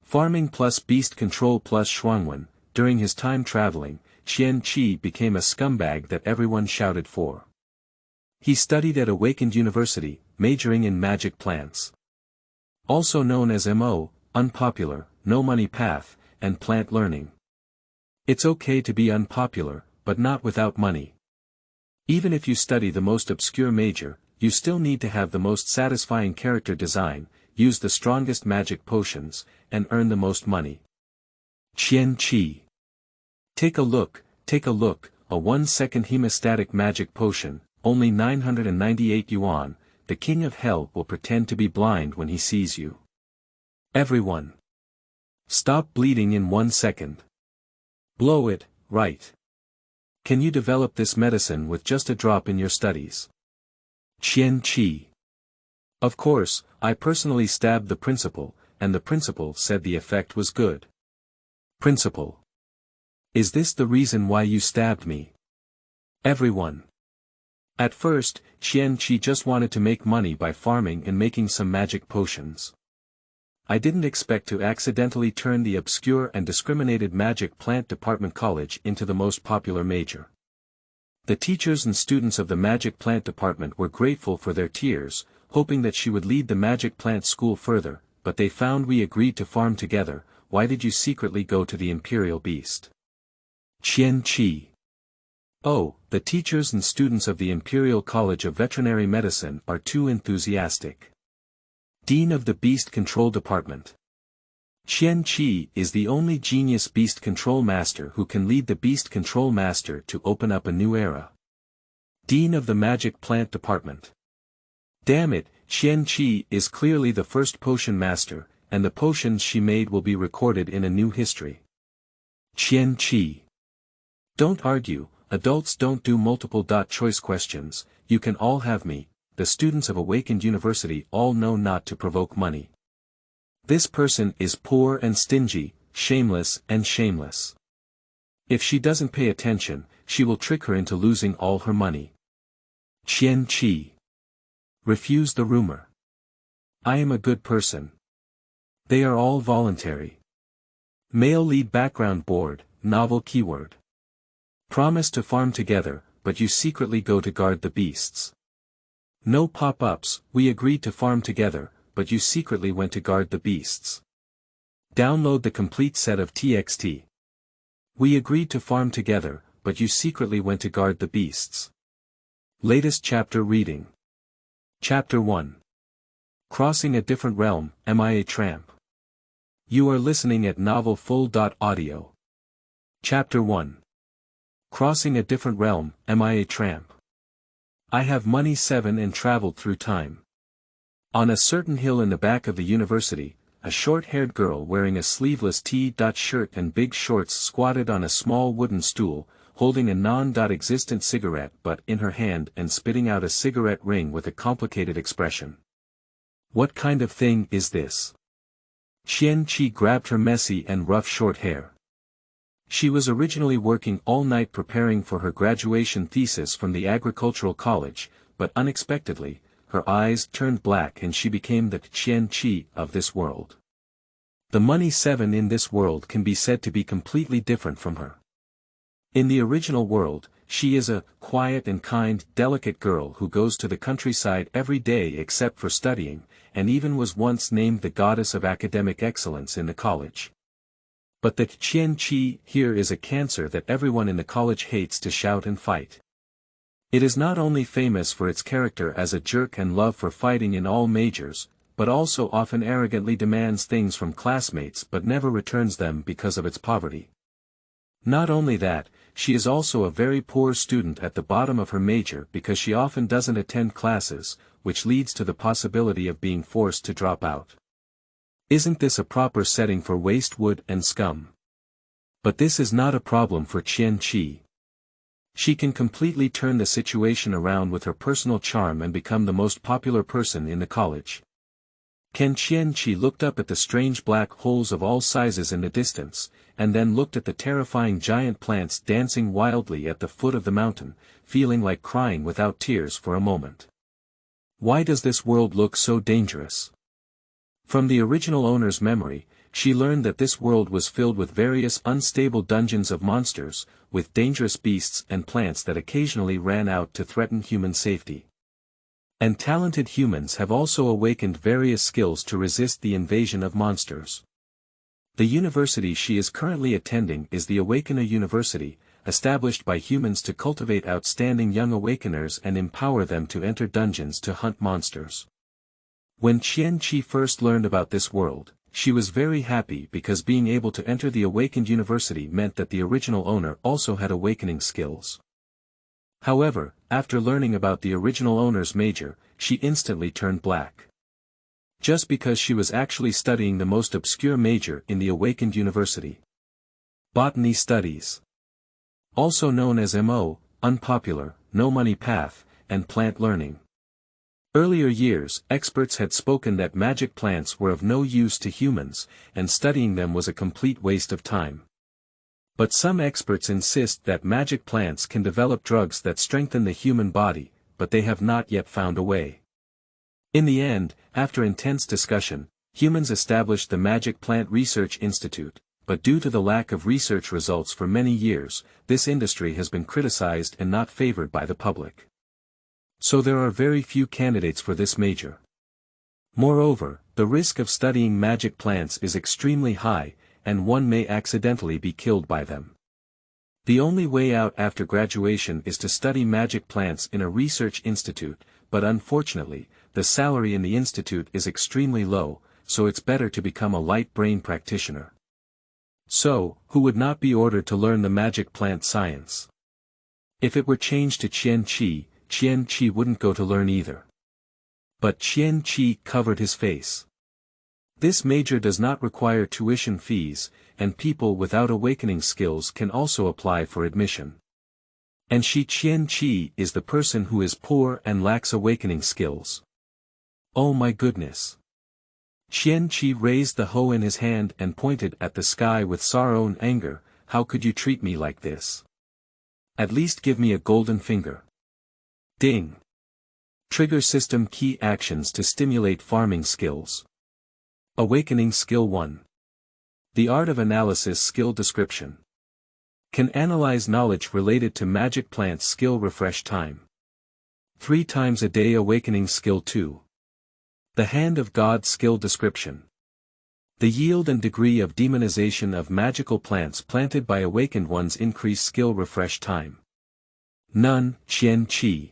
Farming+Beast Control+Shuangwen, during his time traveling, Qian Qi became a scumbag that everyone shouted for. He studied at Awakened University, majoring in magic plants. Also known as MO, unpopular, no money path, and plant learning. It's okay to be unpopular, but not without money. Even if you study the most obscure major, you still need to have the most satisfying character design, use the strongest magic potions, and earn the most money. Qian Qi. Take a look, a 1-second hemostatic magic potion, only 998 yuan, the king of hell will pretend to be blind when he sees you. Everyone. Stop bleeding in 1 second. Blow it, right. Can you develop this medicine with just a drop in your studies? Qian Qi. Of course, I personally stabbed the principal, and the principal said the effect was good. Principal. Is this the reason why you stabbed me? Everyone. At first, Qian Qi just wanted to make money by farming and making some magic potions. I didn't expect to accidentally turn the obscure and discriminated magic plant department college into the most popular major. The teachers and students of the magic plant department were grateful for their tears, hoping that she would lead the magic plant school further, but they found we agreed to farm together. Why did you secretly go to the Imperial Beast? Qian Qi. Oh, the teachers and students of the Imperial College of Veterinary Medicine are too enthusiastic. Dean of the Beast Control Department. Qian Qi is the only genius Beast Control Master who can lead the Beast Control Master to open up a new era. Dean of the Magic Plant Department. Damn it, Qian Qi is clearly the first potion master, and the potions she made will be recorded in a new history. Qian Qi. Don't argue, adults don't do multiple-choice questions, you can all have me, the students of Awakened University all know not to provoke money. This person is poor and stingy, shameless and shameless. If she doesn't pay attention, she will trick her into losing all her money. Qian Qi. Refuse the rumor. I am a good person. They are all voluntary. Male lead background board, novel keyword. Promise to farm together, but you secretly go to guard the beasts. No pop-ups, we agreed to farm together, but you secretly went to guard the beasts. Download the complete set of TXT. We agreed to farm together, but you secretly went to guard the beasts. Latest chapter reading. Chapter 1. Crossing a Different Realm, MIA Tramp. You are listening at novelfull.audio. Chapter 1. Crossing a Different Realm, MIA Tramp. I have money 7 and traveled through time. On a certain hill in the back of the university, a short-haired girl wearing a sleeveless T-shirt and big shorts squatted on a small wooden stool, holding a non-existent cigarette butt in her hand and spitting out a cigarette ring with a complicated expression. What kind of thing is this? Qian Qi grabbed her messy and rough short hair. She was originally working all night preparing for her graduation thesis from the agricultural college, but unexpectedly, her eyes turned black and she became the Qian Qi of this world. The money 7 in this world can be said to be completely different from her. In the original world, she is a quiet and kind, delicate girl who goes to the countryside every day except for studying, and even was once named the goddess of academic excellence in the college. But the Qian Qi here is a cancer that everyone in the college hates to shout and fight. It is not only famous for its character as a jerk and love for fighting in all majors, but also often arrogantly demands things from classmates but never returns them because of its poverty. Not only that, she is also a very poor student at the bottom of her major because she often doesn't attend classes, which leads to the possibility of being forced to drop out. Isn't this a proper setting for waste wood and scum? But this is not a problem for Qian Qi. She can completely turn the situation around with her personal charm and become the most popular person in the college. Qian Qi looked up at the strange black holes of all sizes in the distance, and then looked at the terrifying giant plants dancing wildly at the foot of the mountain, feeling like crying without tears for a moment. Why does this world look so dangerous? From the original owner's memory, she learned that this world was filled with various unstable dungeons of monsters, with dangerous beasts and plants that occasionally ran out to threaten human safety. And talented humans have also awakened various skills to resist the invasion of monsters. The university she is currently attending is the Awakener University, established by humans to cultivate outstanding young awakeners and empower them to enter dungeons to hunt monsters. When Qian Qi first learned about this world, she was very happy because being able to enter the Awakened University meant that the original owner also had awakening skills. However, after learning about the original owner's major, she instantly turned black. Just because she was actually studying the most obscure major in the Awakened University. Botany Studies. Also known as MO, Unpopular, No Money Path, and Plant Learning. Earlier years, experts had spoken that magic plants were of no use to humans, and studying them was a complete waste of time. But some experts insist that magic plants can develop drugs that strengthen the human body, but they have not yet found a way. In the end, after intense discussion, humans established the Magic Plant Research Institute, but due to the lack of research results for many years, this industry has been criticized and not favored by the public. So there are very few candidates for this major. Moreover, the risk of studying magic plants is extremely high, and one may accidentally be killed by them. The only way out after graduation is to study magic plants in a research institute, but unfortunately, the salary in the institute is extremely low, so it's better to become a light brain practitioner. So, who would not be ordered to learn the magic plant science? If it were changed to Qian Qi wouldn't go to learn either. But Qian Qi covered his face. This major does not require tuition fees, and people without awakening skills can also apply for admission. And Qian Qi is the person who is poor and lacks awakening skills. Oh my goodness. Qian Qi raised the hoe in his hand and pointed at the sky with sorrow and anger. How could you treat me like this? At least give me a golden finger. Ding. Trigger system key actions to stimulate farming skills. Awakening Skill 1. The Art of Analysis Skill Description. Can analyze knowledge related to magic plants. Skill refresh time. 3 times a day. Awakening Skill 2. The Hand of God Skill Description. The yield and degree of demonization of magical plants planted by awakened ones increase. Skill refresh time. None. Qian Qi.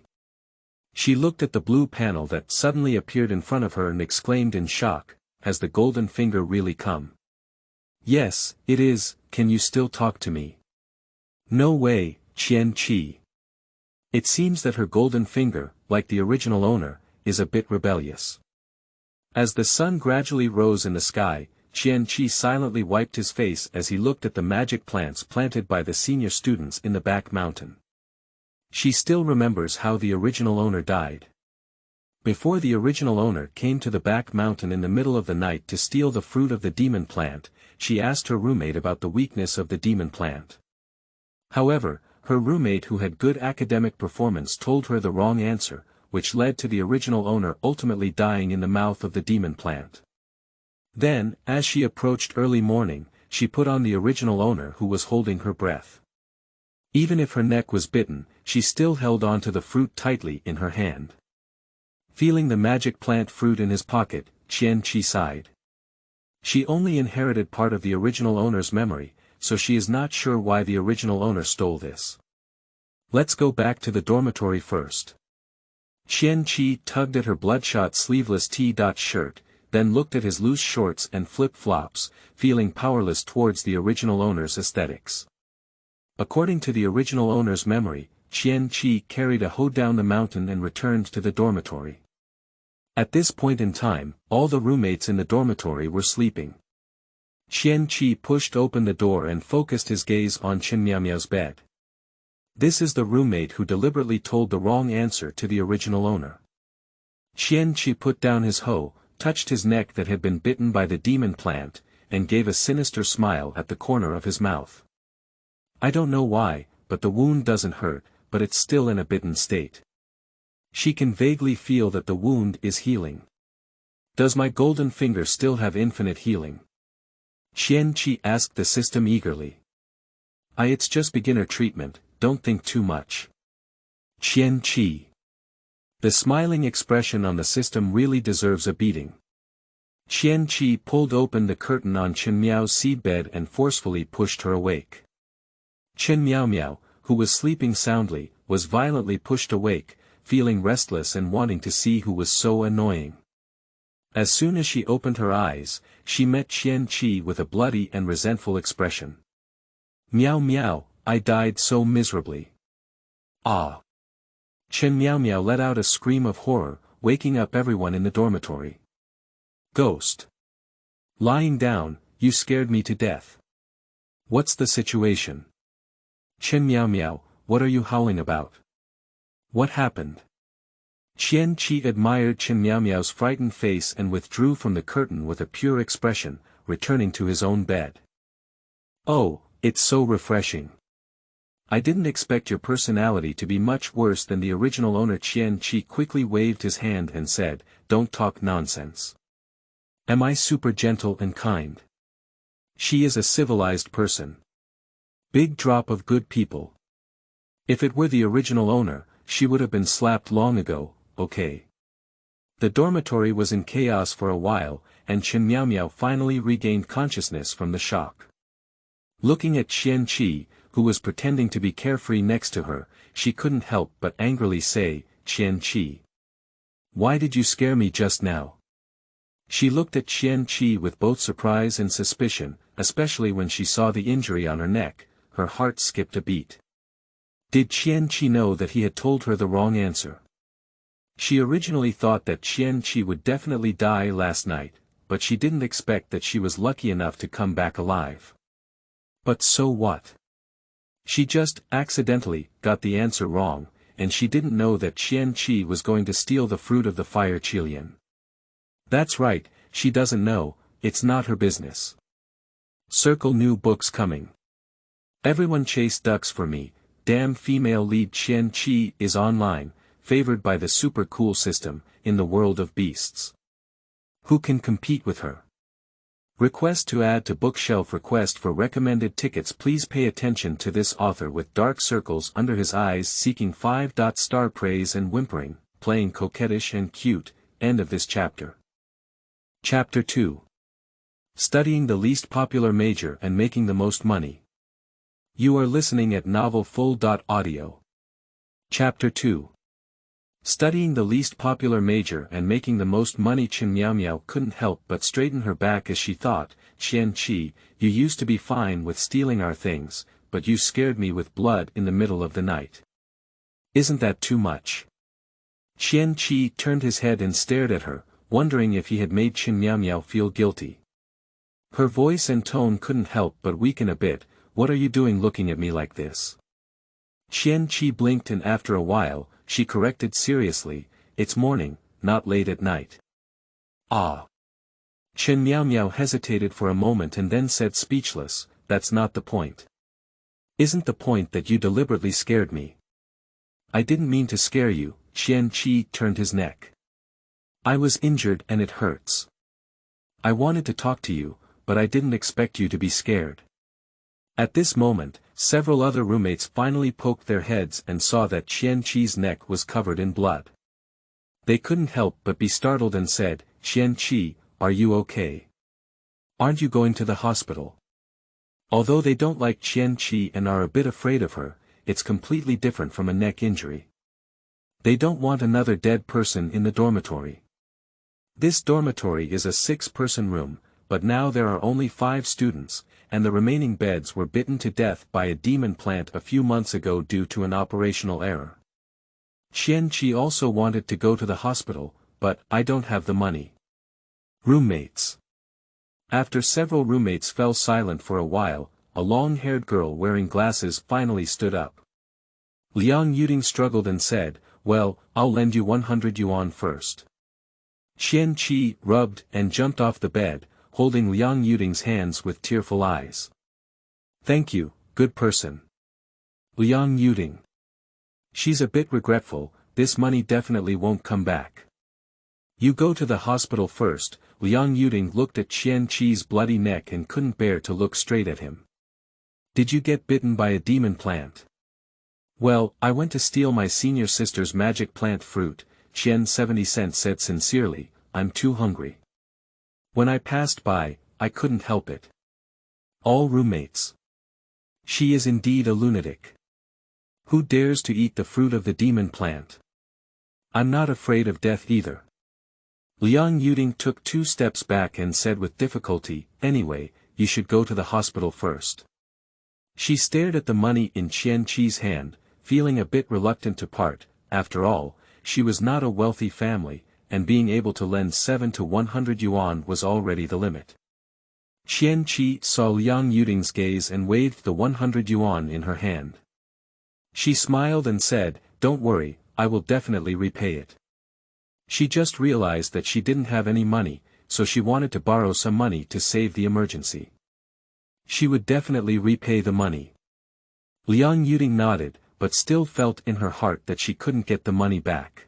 She looked at the blue panel that suddenly appeared in front of her and exclaimed in shock, has the golden finger really come? Yes, it is. Can you still talk to me? No way, Qian Qi. It seems that her golden finger, like the original owner, is a bit rebellious. As the sun gradually rose in the sky, Qian Qi silently wiped his face as he looked at the magic plants planted by the senior students in the back mountain. She still remembers how the original owner died. Before the original owner came to the back mountain in the middle of the night to steal the fruit of the demon plant, she asked her roommate about the weakness of the demon plant. However, her roommate who had good academic performance told her the wrong answer, which led to the original owner ultimately dying in the mouth of the demon plant. Then, as she approached early morning, she put on the original owner who was holding her breath. Even if her neck was bitten, she still held on to the fruit tightly in her hand. Feeling the magic plant fruit in his pocket, Qian Qi sighed. She only inherited part of the original owner's memory, so she is not sure why the original owner stole this. Let's go back to the dormitory first. Qian Qi tugged at her bloodshot sleeveless T-shirt, then looked at his loose shorts and flip-flops, feeling powerless towards the original owner's aesthetics. According to the original owner's memory, Qian Qi carried a hoe down the mountain and returned to the dormitory. At this point in time, all the roommates in the dormitory were sleeping. Qian Qi pushed open the door and focused his gaze on Chen Miao's bed. This is the roommate who deliberately told the wrong answer to the original owner. Qian Qi put down his hoe, touched his neck that had been bitten by the demon plant, and gave a sinister smile at the corner of his mouth. I don't know why, but the wound doesn't hurt, but it's still in a bitten state. She can vaguely feel that the wound is healing. Does my golden finger still have infinite healing? Qian Qi asked the system eagerly. It's just beginner treatment, don't think too much. Qian Qi. The smiling expression on the system really deserves a beating. Qian Qi pulled open the curtain on Chen Miao's seedbed and forcefully pushed her awake. Chen Miao, who was sleeping soundly, was violently pushed awake, feeling restless and wanting to see who was so annoying. As soon as she opened her eyes, she met Qian Qi with a bloody and resentful expression. Meow, I died so miserably. Ah! Chen Miao let out a scream of horror, waking up everyone in the dormitory. Ghost. Lying down, you scared me to death. What's the situation? Chen Miao, what are you howling about? What happened? Qian Qi admired Chen Miao's frightened face and withdrew from the curtain with a pure expression, returning to his own bed. Oh, it's so refreshing. I didn't expect your personality to be much worse than the original owner. Qian Qi quickly waved his hand and said, don't talk nonsense. Am I super gentle and kind? She is a civilized person. Big drop of good people. If it were the original owner, she would have been slapped long ago, okay. The dormitory was in chaos for a while, and Chen Miao finally regained consciousness from the shock. Looking at Qian Qi, who was pretending to be carefree next to her, she couldn't help but angrily say, Qian Qi. Why did you scare me just now? She looked at Qian Qi with both surprise and suspicion, especially when she saw the injury on her neck. Her heart skipped a beat. Did Qian Qi know that he had told her the wrong answer? She originally thought that Qian Qi would definitely die last night, but she didn't expect that she was lucky enough to come back alive. But so what? She just accidentally got the answer wrong, and she didn't know that Qian Qi was going to steal the fruit of the fire Qilian. That's right, she doesn't know, it's not her business. Circle new books coming. Everyone chase ducks for me, damn female lead. Qian Qi is online, favored by the super cool system, in the world of beasts. Who can compete with her? Request to add to bookshelf. Request for recommended tickets. Please pay attention to this author with dark circles under his eyes seeking 5-star praise and whimpering, playing coquettish and cute. End of this chapter. Chapter 2. Studying the least popular major and making the most money. You are listening at novelfull.audio. Chapter 2. Studying the least popular major and making the most money. Chen Miao couldn't help but straighten her back as she thought, Qian Qi, you used to be fine with stealing our things, but you scared me with blood in the middle of the night. Isn't that too much? Qian Qi turned his head and stared at her, wondering if he had made Chen Miao feel guilty. Her voice and tone couldn't help but weaken a bit. What are you doing looking at me like this? Qian Qi blinked and after a while, she corrected seriously, it's morning, not late at night. Ah. Chen Miao hesitated for a moment and then said speechless, that's not the point. Isn't the point that you deliberately scared me? I didn't mean to scare you. Qian Qi turned his neck. I was injured and it hurts. I wanted to talk to you, but I didn't expect you to be scared. At this moment, several other roommates finally poked their heads and saw that Qian Qi's neck was covered in blood. They couldn't help but be startled and said, Qian Qi, are you okay? Aren't you going to the hospital? Although they don't like Qian Qi and are a bit afraid of her, it's completely different from a neck injury. They don't want another dead person in the dormitory. This dormitory is a 6-person room, but now there are only 5 students, and the remaining beds were bitten to death by a demon plant a few months ago due to an operational error. Qian Qi also wanted to go to the hospital, but I don't have the money. Roommates. After several roommates fell silent for a while, a long-haired girl wearing glasses finally stood up. Liang Yuding struggled and said, well, I'll lend you 100 yuan first. Qian Qi rubbed and jumped off the bed, holding Liang Yuding's hands with tearful eyes. Thank you, good person. Liang Yuding. She's a bit regretful, this money definitely won't come back. You go to the hospital first. Liang Yuding looked at Qian Qi's bloody neck and couldn't bear to look straight at him. Did you get bitten by a demon plant? Well, I went to steal my senior sister's magic plant fruit, Qian 70 cents said sincerely. I'm too hungry. When I passed by, I couldn't help it. All roommates. She is indeed a lunatic. Who dares to eat the fruit of the demon plant? I'm not afraid of death either. Liang Yuding took 2 steps back and said with difficulty, anyway, you should go to the hospital first. She stared at the money in Qian Qi's hand, feeling a bit reluctant to part. After all, she was not a wealthy family, and being able to lend 7 to 100 yuan was already the limit. Qian Qi saw Liang Yuding's gaze and waved the 100 yuan in her hand. She smiled and said, don't worry, I will definitely repay it. She just realized that she didn't have any money, so she wanted to borrow some money to save the emergency. She would definitely repay the money. Liang Yuding nodded, but still felt in her heart that she couldn't get the money back.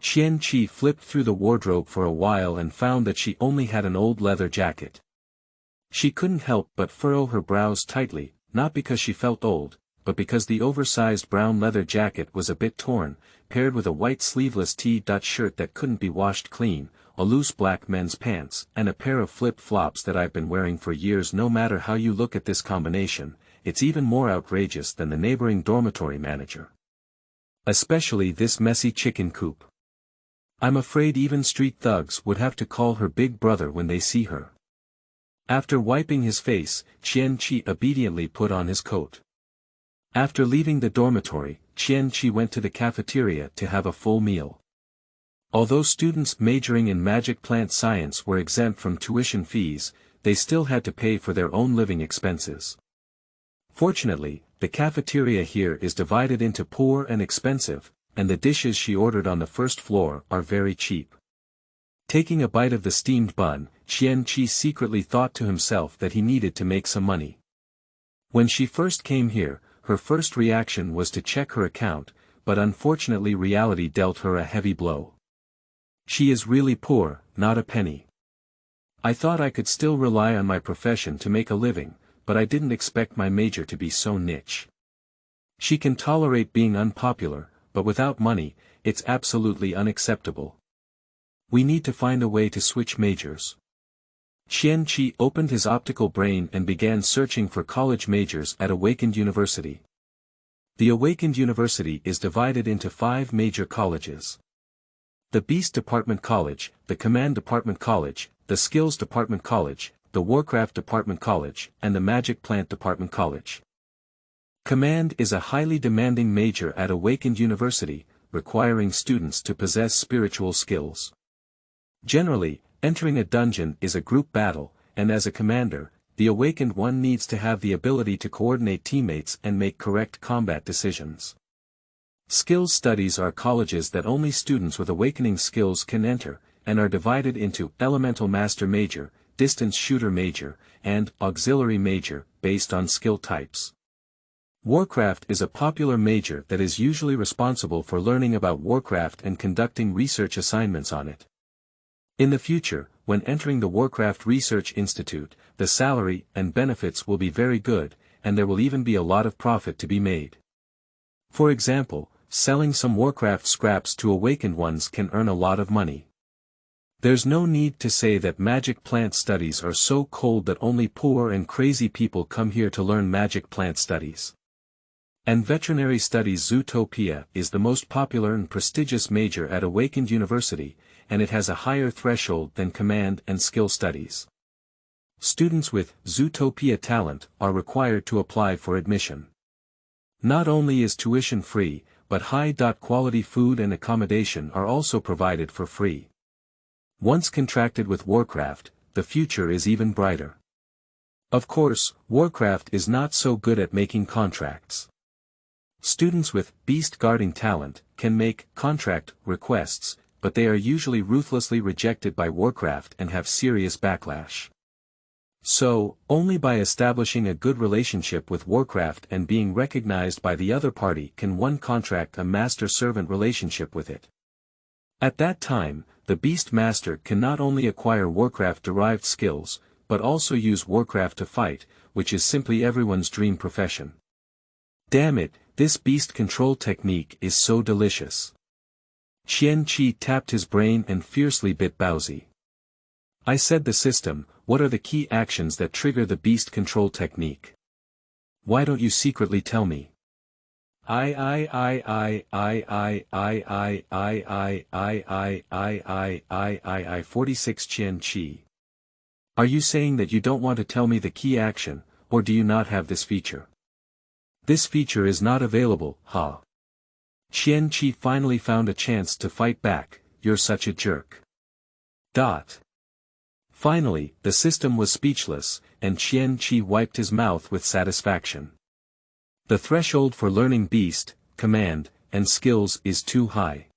Qian Qi flipped through the wardrobe for a while and found that she only had an old leather jacket. She couldn't help but furrow her brows tightly, not because she felt old, but because the oversized brown leather jacket was a bit torn, paired with a white sleeveless T-shirt that couldn't be washed clean, a loose black men's pants, and a pair of flip-flops that I've been wearing for years. No matter how you look at this combination, it's even more outrageous than the neighboring dormitory manager. Especially this messy chicken coop. I'm afraid even street thugs would have to call her big brother when they see her. After wiping his face, Qian Qi obediently put on his coat. After leaving the dormitory, Qian Qi went to the cafeteria to have a full meal. Although students majoring in magic plant science were exempt from tuition fees, they still had to pay for their own living expenses. Fortunately, the cafeteria here is divided into poor and expensive, and the dishes she ordered on the first floor are very cheap. Taking a bite of the steamed bun, Qian Qi secretly thought to himself that he needed to make some money. When she first came here, her first reaction was to check her account, but unfortunately reality dealt her a heavy blow. She is really poor, not a penny. I thought I could still rely on my profession to make a living, but I didn't expect my major to be so niche. She can tolerate being unpopular, but without money, it's absolutely unacceptable. We need to find a way to switch majors. Qian Qi opened his optical brain and began searching for college majors at Awakened University. The Awakened University is divided into 5 major colleges. The Beast Department College, the Command Department College, the Skills Department College, the Warcraft Department College, and the Magic Plant Department College. Command is a highly demanding major at Awakened University, requiring students to possess spiritual skills. Generally, entering a dungeon is a group battle, and as a commander, the awakened one needs to have the ability to coordinate teammates and make correct combat decisions. Skills studies are colleges that only students with awakening skills can enter, and are divided into Elemental Master Major, Distance Shooter Major, and Auxiliary Major, based on skill types. Warcraft is a popular major that is usually responsible for learning about Warcraft and conducting research assignments on it. In the future, when entering the Warcraft Research Institute, the salary and benefits will be very good, and there will even be a lot of profit to be made. For example, selling some Warcraft scraps to awakened ones can earn a lot of money. There's no need to say that magic plant studies are so cold that only poor and crazy people come here to learn magic plant studies. And veterinary studies Zootopia is the most popular and prestigious major at Awakened University, and it has a higher threshold than command and skill studies. Students with Zootopia talent are required to apply for admission. Not only is tuition free, but high-quality food and accommodation are also provided for free. Once contracted with Warcraft, the future is even brighter. Of course, Warcraft is not so good at making contracts. Students with beast guarding talent can make contract requests, but they are usually ruthlessly rejected by Warcraft and have serious backlash. So, only by establishing a good relationship with Warcraft and being recognized by the other party can one contract a master-servant relationship with it. At that time, the Beast Master can not only acquire Warcraft-derived skills, but also use Warcraft to fight, which is simply everyone's dream profession. Damn it, this beast control technique is so delicious. Qian Qi tapped his brain and fiercely bit Bowsy. I said the system, what are the key actions that trigger the beast control technique? Why don't you secretly tell me? I 46 Qian Qi. Are you saying that you don't want to tell me the key action, or do you not have this feature? This feature is not available, huh? Qian Qi finally found a chance to fight back, you're such a jerk. Finally, the system was speechless, and Qian Qi wiped his mouth with satisfaction. The threshold for learning beast, command, and skills is too high.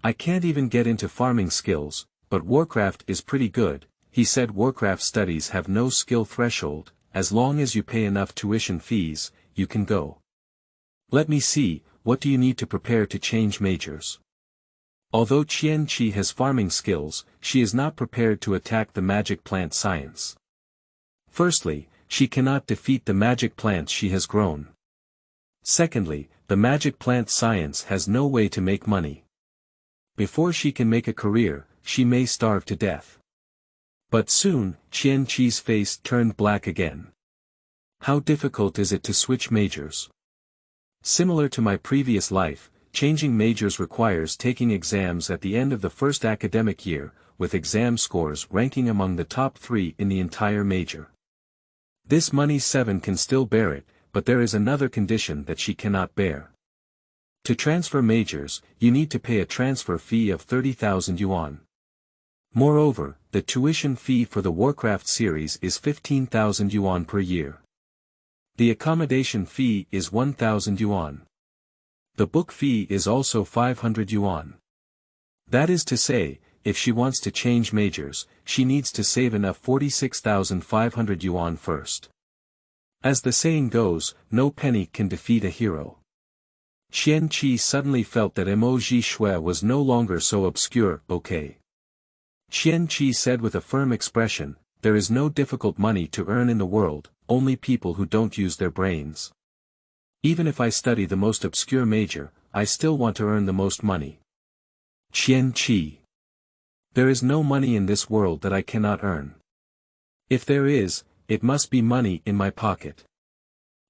I can't even get into farming skills, but Warcraft is pretty good. He said Warcraft studies have no skill threshold, as long as you pay enough tuition fees, you can go. Let me see, what do you need to prepare to change majors? Although Qian Qi has farming skills, she is not prepared to attack the magic plant science. Firstly, she cannot defeat the magic plants she has grown. Secondly, the magic plant science has no way to make money. Before she can make a career, she may starve to death. But soon, Qian Qi's face turned black again. How difficult is it to switch majors? Similar to my previous life, changing majors requires taking exams at the end of the first academic year, with exam scores ranking among the top 3 in the entire major. This money 7 can still bear it, but there is another condition that she cannot bear. To transfer majors, you need to pay a transfer fee of 30,000 yuan. Moreover, the tuition fee for the Warcraft series is 15,000 yuan per year. The accommodation fee is 1,000 yuan. The book fee is also 500 yuan. That is to say, if she wants to change majors, she needs to save enough 46,500 yuan first. As the saying goes, no penny can defeat a hero. Qian Qi suddenly felt that emoji shui was no longer so obscure, okay. Qian Qi said with a firm expression, there is no difficult money to earn in the world, only people who don't use their brains. Even if I study the most obscure major, I still want to earn the most money. Qian Qi. There is no money in this world that I cannot earn. If there is, it must be money in my pocket.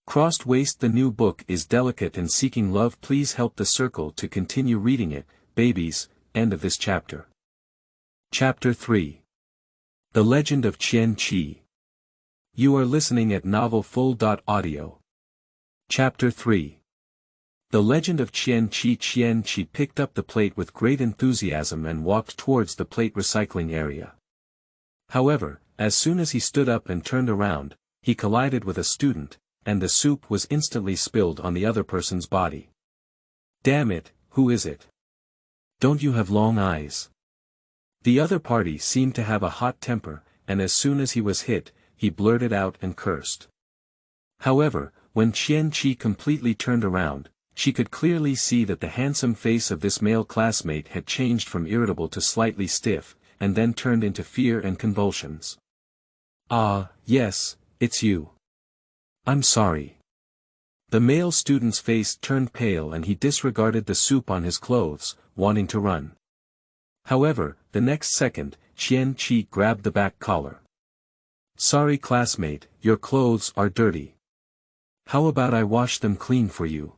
Crossed Waist. The new book is delicate and seeking love. Please help the circle to continue reading it, babies. End of this chapter. Chapter 3. The Legend of Qian Qi. You are listening at novelfull.audio. Chapter 3. The Legend of Qian Qi. Qian Qi picked up the plate with great enthusiasm and walked towards the plate recycling area. However, as soon as he stood up and turned around, he collided with a student, and the soup was instantly spilled on the other person's body. Damn it, who is it? Don't you have long eyes? The other party seemed to have a hot temper, and as soon as he was hit, he blurted out and cursed. However, when Qian Qi completely turned around, she could clearly see that the handsome face of this male classmate had changed from irritable to slightly stiff, and then turned into fear and convulsions. Ah, yes, it's you. I'm sorry. The male student's face turned pale and he disregarded the soup on his clothes, wanting to run. However, the next second, Qian Qi grabbed the back collar. Sorry classmate, your clothes are dirty. How about I wash them clean for you?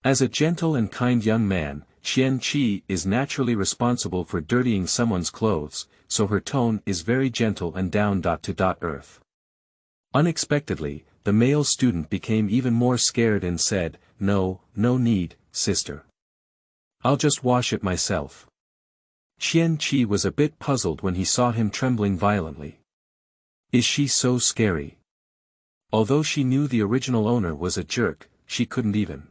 As a gentle and kind young man, Qian Qi is naturally responsible for dirtying someone's clothes, so her tone is very gentle and down-to-earth. Unexpectedly, the male student became even more scared and said, no need, sister. I'll just wash it myself. Qian Qi was a bit puzzled when he saw him trembling violently. Is she so scary? Although she knew the original owner was a jerk, she couldn't even.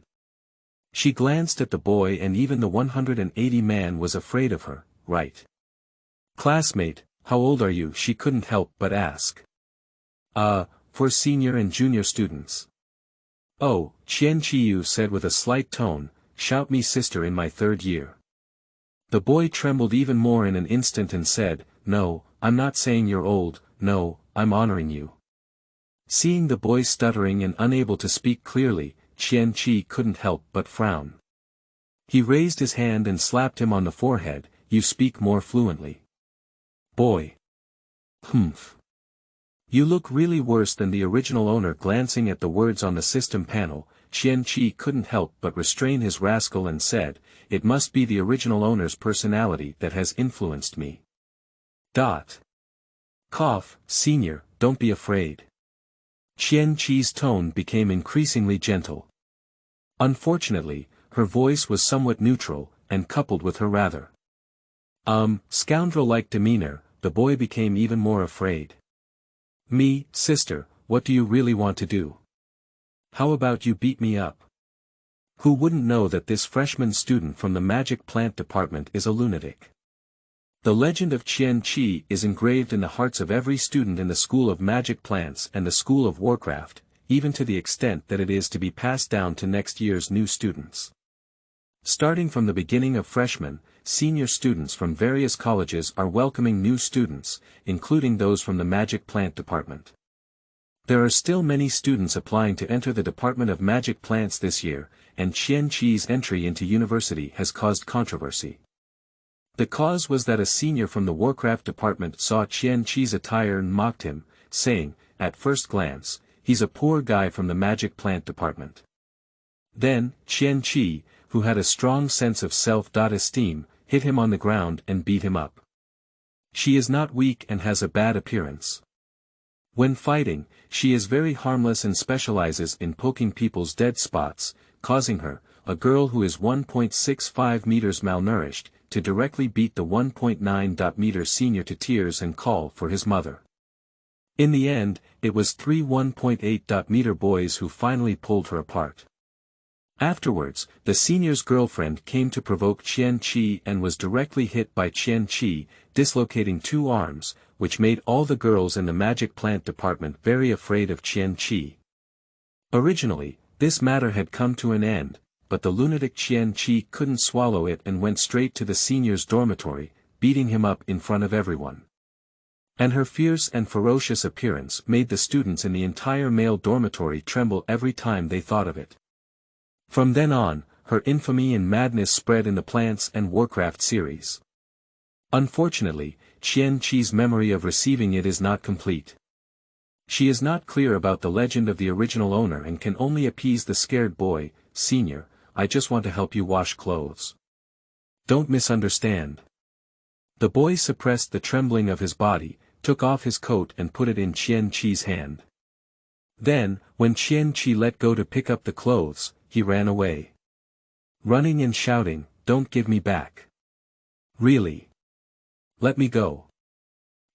She glanced at the boy and even the 180 man was afraid of her, right? Classmate, how old are you? She couldn't help but ask. For senior and junior students. Oh, Qian Qiyu said with a slight tone, shout me sister in my 3rd year. The boy trembled even more in an instant and said, "No, I'm not saying you're old, no, I'm honoring you." Seeing the boy stuttering and unable to speak clearly, Qian Qi couldn't help but frown. He raised his hand and slapped him on the forehead. "You speak more fluently. Boy. Humph. You look really worse than the original owner." Glancing at the words on the system panel, Qian Qi couldn't help but restrain his rascal and said, "It must be the original owner's personality that has influenced me." Cough, senior, don't be afraid. Qian Qi's tone became increasingly gentle. Unfortunately, her voice was somewhat neutral, and coupled with her rather scoundrel-like demeanor, the boy became even more afraid. "Me, sister, what do you really want to do? How about you beat me up?" Who wouldn't know that this freshman student from the magic plant department is a lunatic? The legend of Qian Qi is engraved in the hearts of every student in the School of Magic Plants and the School of Warcraft, even to the extent that it is to be passed down to next year's new students. Starting from the beginning of freshmen, senior students from various colleges are welcoming new students, including those from the Magic Plant Department. There are still many students applying to enter the Department of Magic Plants this year, and Qian Qi's entry into university has caused controversy. The cause was that a senior from the Warcraft department saw Qian Qi's attire and mocked him, saying, at first glance, "He's a poor guy from the Magic Plant department." Then, Qian Qi, who had a strong sense of self-esteem, hit him on the ground and beat him up. She is not weak and has a bad appearance. When fighting, she is very harmless and specializes in poking people's dead spots, causing her, a girl who is 1.65 meters malnourished, to directly beat the 1.9 meter senior to tears and call for his mother. In the end, it was 3 1.8 meter boys who finally pulled her apart. Afterwards, the senior's girlfriend came to provoke Qian Qi and was directly hit by Qian Qi, dislocating 2 arms, which made all the girls in the Magic Plant department very afraid of Qian Qi. Originally, this matter had come to an end, but the lunatic Qian Qi couldn't swallow it and went straight to the senior's dormitory, beating him up in front of everyone. And her fierce and ferocious appearance made the students in the entire male dormitory tremble every time they thought of it. From then on, her infamy and madness spread in the Plants and Warcraft series. Unfortunately, Qian Qi's memory of receiving it is not complete. She is not clear about the legend of the original owner and can only appease the scared boy, "Senior, I just want to help you wash clothes. Don't misunderstand." The boy suppressed the trembling of his body, took off his coat and put it in Qian Qi's hand. Then, when Qian Qi let go to pick up the clothes, he ran away. Running and shouting, "Don't give me back. Really. Let me go."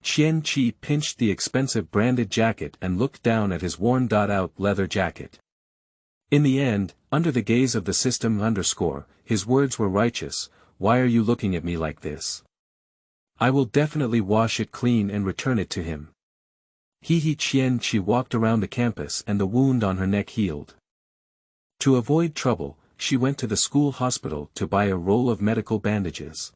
Qian Qi pinched the expensive branded jacket and looked down at his worn-out leather jacket. In the end, under the gaze of the system his words were righteous. "Why are you looking at me like this? I will definitely wash it clean and return it to him." Qian Qi walked around the campus and the wound on her neck healed. To avoid trouble, she went to the school hospital to buy a roll of medical bandages.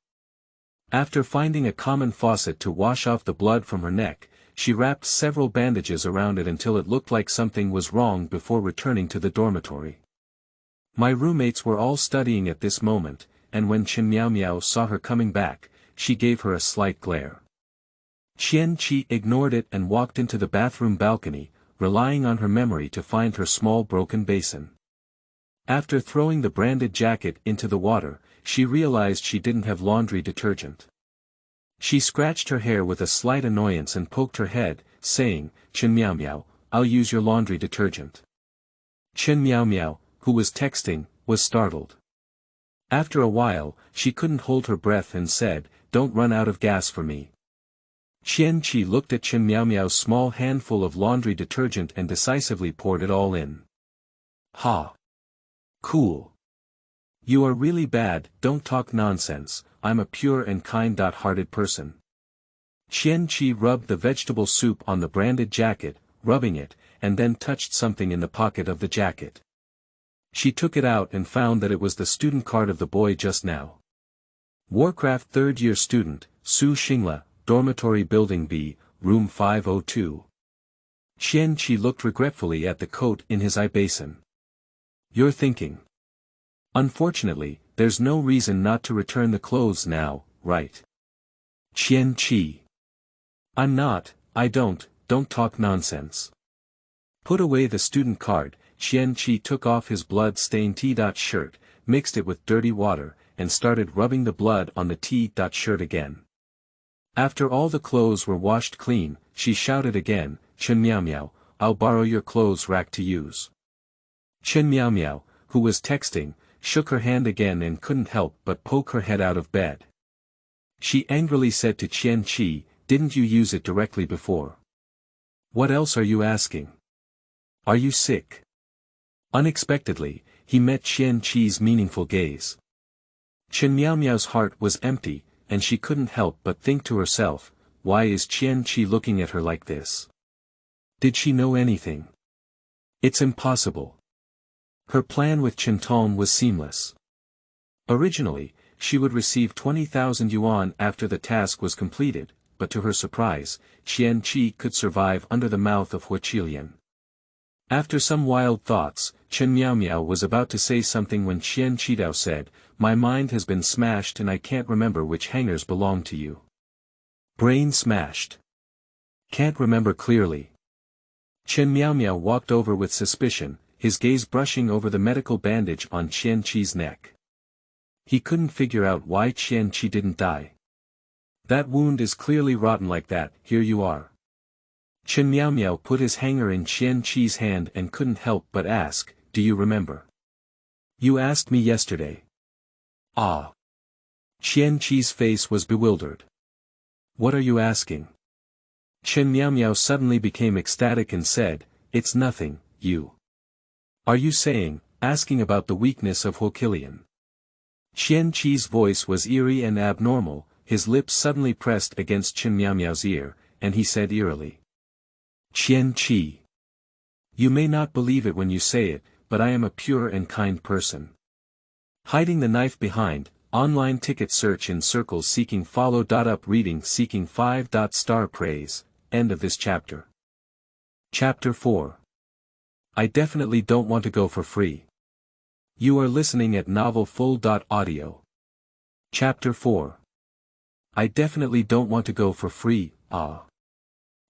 After finding a common faucet to wash off the blood from her neck, she wrapped several bandages around it until it looked like something was wrong before returning to the dormitory. My roommates were all studying at this moment, and when Chen Miao saw her coming back, she gave her a slight glare. Qian Qi ignored it and walked into the bathroom balcony, relying on her memory to find her small broken basin. After throwing the branded jacket into the water, she realized she didn't have laundry detergent. She scratched her hair with a slight annoyance and poked her head, saying, "Chen Miao, I'll use your laundry detergent." Chen Miao, who was texting, was startled. After a while, she couldn't hold her breath and said, "Don't run out of gas for me." Qian Qi looked at Chen Miao's small handful of laundry detergent and decisively poured it all in. "Ha! Cool. You are really bad, don't talk nonsense, I'm a pure and kind-hearted person." Qian Qi rubbed the vegetable soup on the branded jacket, rubbing it, and then touched something in the pocket of the jacket. She took it out and found that it was the student card of the boy just now. Warcraft 3rd year student, Su Xingla, dormitory building B, room 502. Qian Qi looked regretfully at the coat in his eye basin. You're thinking. Unfortunately, there's no reason not to return the clothes now, right? Qian Qi. I'm not, don't talk nonsense. Put away the student card. Qian Qi took off his blood-stained T-shirt, mixed it with dirty water, and started rubbing the blood on the T-shirt again. After all the clothes were washed clean, she shouted again, Chen Miao Miao, I'll borrow your clothes rack to use. Chen Miao Miao, who was texting, shook her hand again and couldn't help but poke her head out of bed. She angrily said to Qian Qi, didn't you use it directly before? What else are you asking? Are you sick? Unexpectedly, he met Qian Qi's meaningful gaze. Chen Miao Miao's heart was empty, and she couldn't help but think to herself, why is Qian Qi looking at her like this? Did she know anything? It's impossible. Her plan with Chen Tong was seamless. Originally, she would receive 20,000 yuan after the task was completed, but to her surprise, Qian Qi could survive under the mouth of Huaqilian. After some wild thoughts, Chen Miao Miao was about to say something when Qian Qidao said, my mind has been smashed and I can't remember which hangers belong to you. Brain smashed. Can't remember clearly. Chen Miao Miao walked over with suspicion, his gaze brushing over the medical bandage on Qian Qi's neck. He couldn't figure out why Qian Qi didn't die. That wound is clearly rotten like that, here you are. Chen Miao Miao put his hanger in Qian Qi's hand and couldn't help but ask, do you remember? You asked me yesterday. Ah. Qian Qi's face was bewildered. What are you asking? Chen Miao Miao suddenly became ecstatic and said, it's nothing, you. Are you saying, asking about the weakness of Huaqilian? Qian Qi's voice was eerie and abnormal, his lips suddenly pressed against Chen Miao Miao's ear, and he said eerily. Qian Qi. You may not believe it when you say it, but I am a pure and kind person. Hiding the knife behind, online ticket search in circles seeking follow. Up reading seeking 5. Star praise, end of this chapter. Chapter 4. I definitely don't want to go for free. You are listening at Novel Full. Audio. Chapter 4. I definitely don't want to go for free, ah.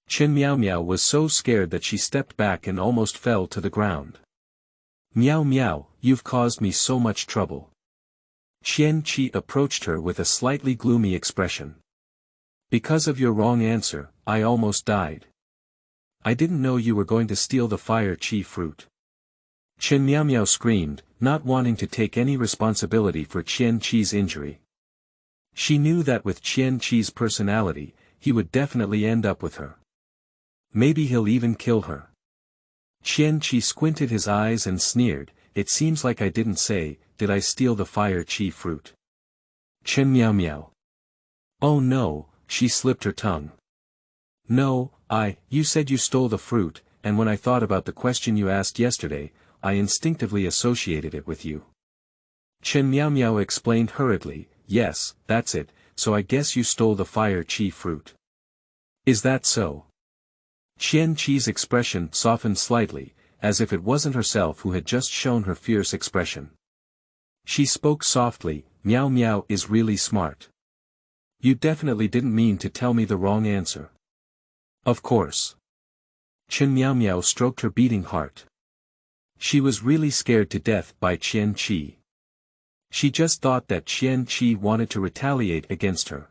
Chen Miao Miao was so scared that she stepped back and almost fell to the ground. Miao Miao, you've caused me so much trouble. Qian Qi approached her with a slightly gloomy expression. Because of your wrong answer, I almost died. I didn't know you were going to steal the fire Qi fruit. Chen Miao Miao screamed, not wanting to take any responsibility for Qian Qi's injury. She knew that with Qian Qi's personality, he would definitely end up with her. Maybe he'll even kill her. Qian Qi squinted his eyes and sneered, it seems like I didn't say, did I steal the fire Qi fruit? Chen Miao Miao. Oh no, she slipped her tongue. No, you said you stole the fruit, and when I thought about the question you asked yesterday, I instinctively associated it with you. Chen Miao Miao explained hurriedly, yes, that's it, so I guess you stole the fire Qi fruit. Is that so? Qian Qi's expression softened slightly, as if it wasn't herself who had just shown her fierce expression. She spoke softly, Miao Miao is really smart. You definitely didn't mean to tell me the wrong answer. Of course. Chen Miao Miao stroked her beating heart. She was really scared to death by Qian Qi. She just thought that Qian Qi wanted to retaliate against her.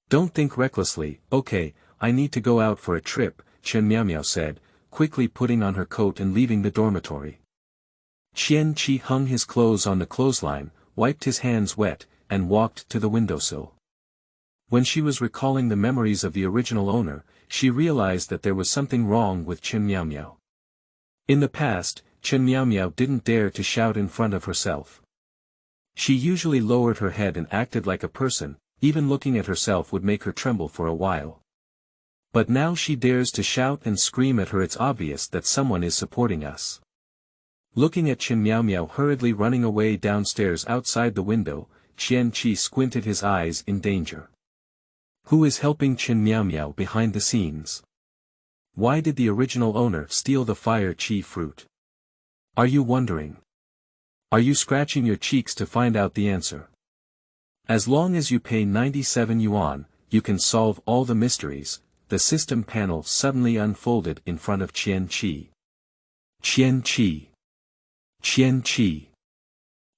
Don't think recklessly, okay, I need to go out for a trip, Chen Miao Miao said, quickly putting on her coat and leaving the dormitory. Qian Qi hung his clothes on the clothesline, wiped his hands wet, and walked to the windowsill. When she was recalling the memories of the original owner, she realized that there was something wrong with Chen Miao Miao. In the past, Chen Miao Miao didn't dare to shout in front of herself. She usually lowered her head and acted like a person, even looking at herself would make her tremble for a while. But now she dares to shout and scream at her. It's obvious that someone is supporting us. Looking at Chen Miao Miao hurriedly running away downstairs outside the window, Qian Qi squinted his eyes in danger. Who is helping Chen Miao Miao behind the scenes? Why did the original owner steal the fire Qi fruit? Are you wondering? Are you scratching your cheeks to find out the answer? As long as you pay 97 yuan, you can solve all the mysteries. The system panel suddenly unfolded in front of Qian Qi. Qian Qi. Qian Qi.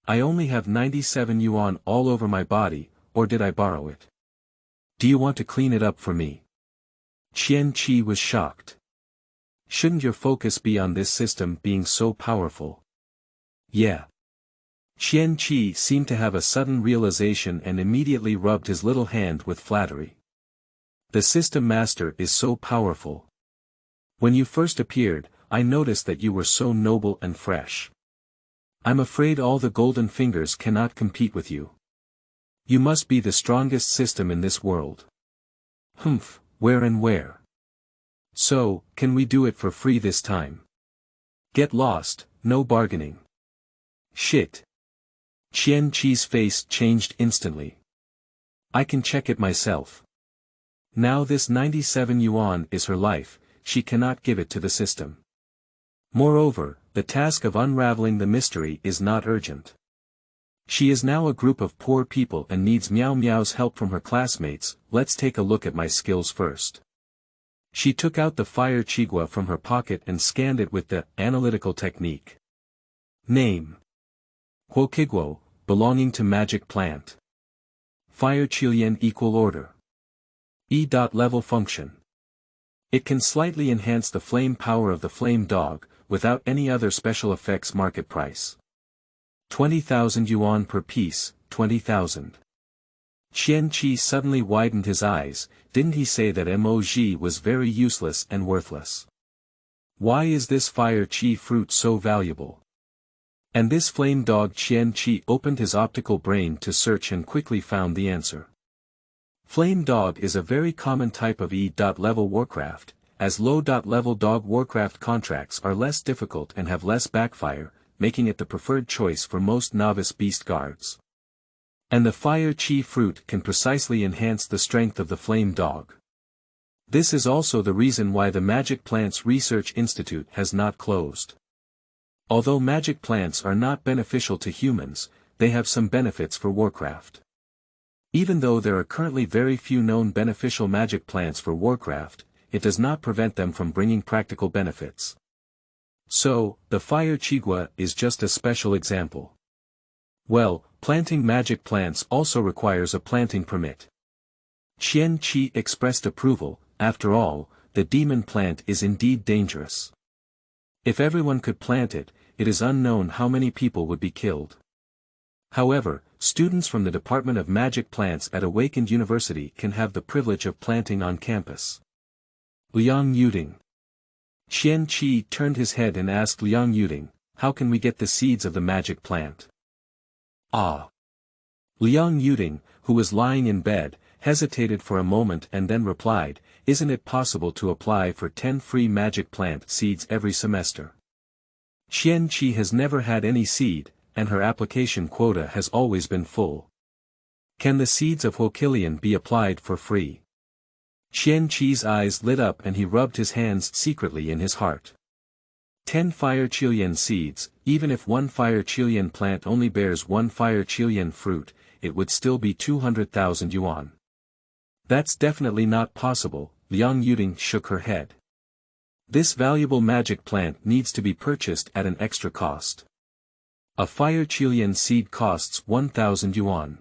I only have 97 yuan all over my body, or did I borrow it? Do you want to clean it up for me? Qian Qi was shocked. Shouldn't your focus be on this system being so powerful? Yeah. Qian Qi seemed to have a sudden realization and immediately rubbed his little hand with flattery. The system master is so powerful. When you first appeared, I noticed that you were so noble and fresh. I'm afraid all the golden fingers cannot compete with you. You must be the strongest system in this world. Humph, where and where? So, can we do it for free this time? Get lost, no bargaining. Shit. Qian Qi's face changed instantly. I can check it myself. Now this 97 yuan is her life, she cannot give it to the system. Moreover, the task of unraveling the mystery is not urgent. She is now a group of poor people and needs Miao Miao's help from her classmates. Let's take a look at my skills first. She took out the fire Qigua from her pocket and scanned it with the analytical technique. Name. Huo Qiguo, belonging to magic plant. Fire Qilian equal order. E.level function. It can slightly enhance the flame power of the flame dog, without any other special effects. Market price. 20,000 yuan per piece, 20,000. Qian Qi suddenly widened his eyes. Didn't he say that MOG was very useless and worthless? Why is this fire Qi fruit so valuable? And this flame dog? Qian Qi opened his optical brain to search and quickly found the answer. Flame dog is a very common type of E.level warcraft, as low.level dog warcraft contracts are less difficult and have less backfire, making it the preferred choice for most novice beast guards. And the fire Qi fruit can precisely enhance the strength of the flame dog. This is also the reason why the Magic Plants Research Institute has not closed. Although magic plants are not beneficial to humans, they have some benefits for warcraft. Even though there are currently very few known beneficial magic plants for warcraft, it does not prevent them from bringing practical benefits. So, the fire Qigua is just a special example. Well, planting magic plants also requires a planting permit. Qian Qi expressed approval. After all, the demon plant is indeed dangerous. If everyone could plant it, it is unknown how many people would be killed. However, students from the Department of Magic Plants at Awakened University can have the privilege of planting on campus. Liang Yuding. Qian Qi turned his head and asked Liang Yuding, how can we get the seeds of the magic plant? Ah. Liang Yuding, who was lying in bed, hesitated for a moment and then replied, isn't it possible to apply for 10 free magic plant seeds every semester? Qian Qi has never had any seed, and her application quota has always been full. Can the seeds of Huokilian be applied for free? Qian Qi's eyes lit up and he rubbed his hands secretly in his heart. 10 fire Qilian seeds, even if one fire Qilian plant only bears one fire Qilian fruit, it would still be 200,000 yuan. That's definitely not possible. Liang Yuding shook her head. This valuable magic plant needs to be purchased at an extra cost. A fire Qilian seed costs 1,000 yuan.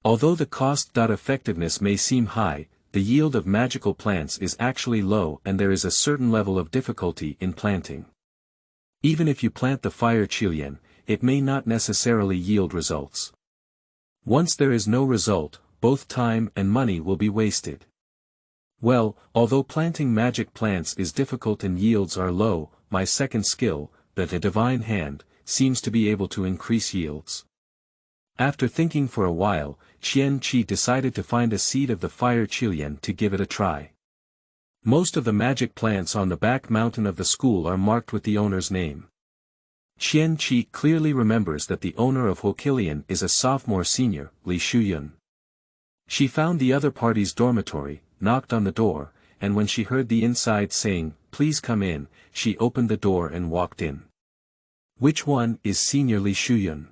Although the cost-effectiveness may seem high, the yield of magical plants is actually low and there is a certain level of difficulty in planting. Even if you plant the fire Qilian, it may not necessarily yield results. Once there is no result, both time and money will be wasted. Well, although planting magic plants is difficult and yields are low, my second skill, the divine hand, seems to be able to increase yields. After thinking for a while, Qian Qi decided to find a seed of the fire Qilian to give it a try. Most of the magic plants on the back mountain of the school are marked with the owner's name. Qian Qi clearly remembers that the owner of Hokkilian is a sophomore senior, Li Shuyun. She found the other party's dormitory, knocked on the door, and when she heard the inside saying, "Please come in," she opened the door and walked in. "Which one is Senior Li Shuyun?"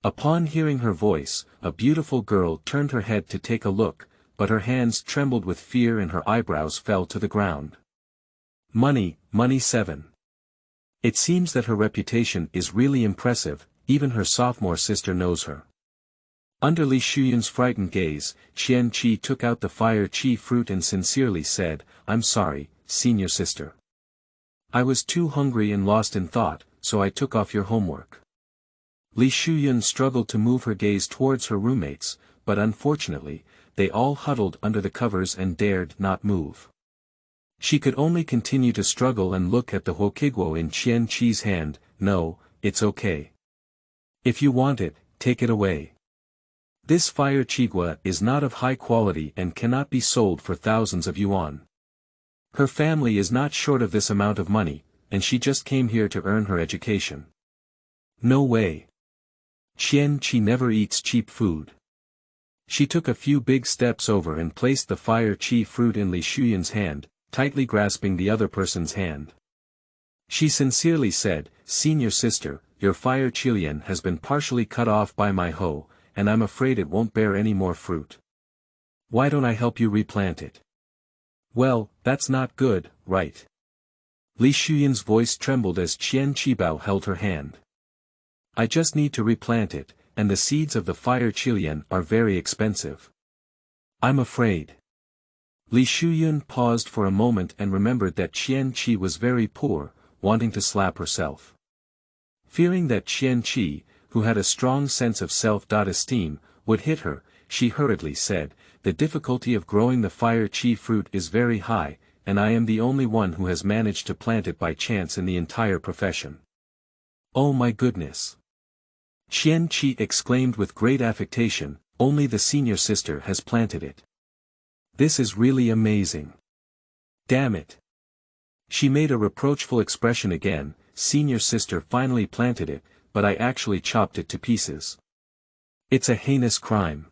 Upon hearing her voice, a beautiful girl turned her head to take a look, but her hands trembled with fear and her eyebrows fell to the ground. Money, money 7. It seems that her reputation is really impressive, even her sophomore sister knows her. Under Li Shuyun's frightened gaze, Qian Qi took out the fire qi fruit and sincerely said, "I'm sorry, senior sister. I was too hungry and lost in thought, so I took off your homework." Li Shuyun struggled to move her gaze towards her roommates, but unfortunately, they all huddled under the covers and dared not move. She could only continue to struggle and look at the hokiguo in Qian Qi's hand. "No, it's okay. If you want it, take it away. This fire qigua is not of high quality and cannot be sold for thousands of yuan. Her family is not short of this amount of money, and she just came here to earn her education." "No way. Qian Qi never eats cheap food." She took a few big steps over and placed the fire qi fruit in Li Shuyun's hand, tightly grasping the other person's hand. She sincerely said, "Senior sister, your fire qilian has been partially cut off by my hoe, and I'm afraid it won't bear any more fruit. Why don't I help you replant it?" "Well, that's not good, right?" Li Shuyun's voice trembled as Qian Qibao held her hand. "I just need to replant it, and the seeds of the fire qilian are very expensive. I'm afraid." Li Shuyun paused for a moment and remembered that Qian Qi was very poor, wanting to slap herself. Fearing that Qian Qi, who had a strong sense of self-esteem, would hit her, she hurriedly said, "The difficulty of growing the fire qi fruit is very high, and I am the only one who has managed to plant it by chance in the entire profession." "Oh my goodness!" Qian Qi exclaimed with great affectation, "Only the senior sister has planted it. This is really amazing. Damn it." She made a reproachful expression again, "Senior sister finally planted it, but I actually chopped it to pieces. It's a heinous crime.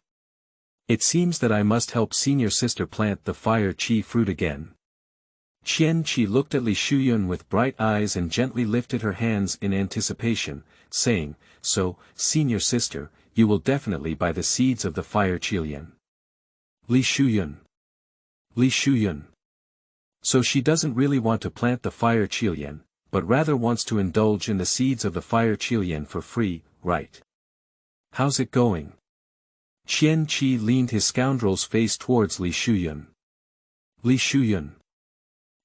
It seems that I must help senior sister plant the fire qi fruit again." Qian Qi looked at Li Shuyun with bright eyes and gently lifted her hands in anticipation, saying, "So, senior sister, you will definitely buy the seeds of the fire qilian." Li Shuyun. Li Shuyun. So she doesn't really want to plant the fire qilian, but rather wants to indulge in the seeds of the fire qilian for free, right? How's it going? Qian Qi leaned his scoundrel's face towards Li Shuyun. Li Shuyun.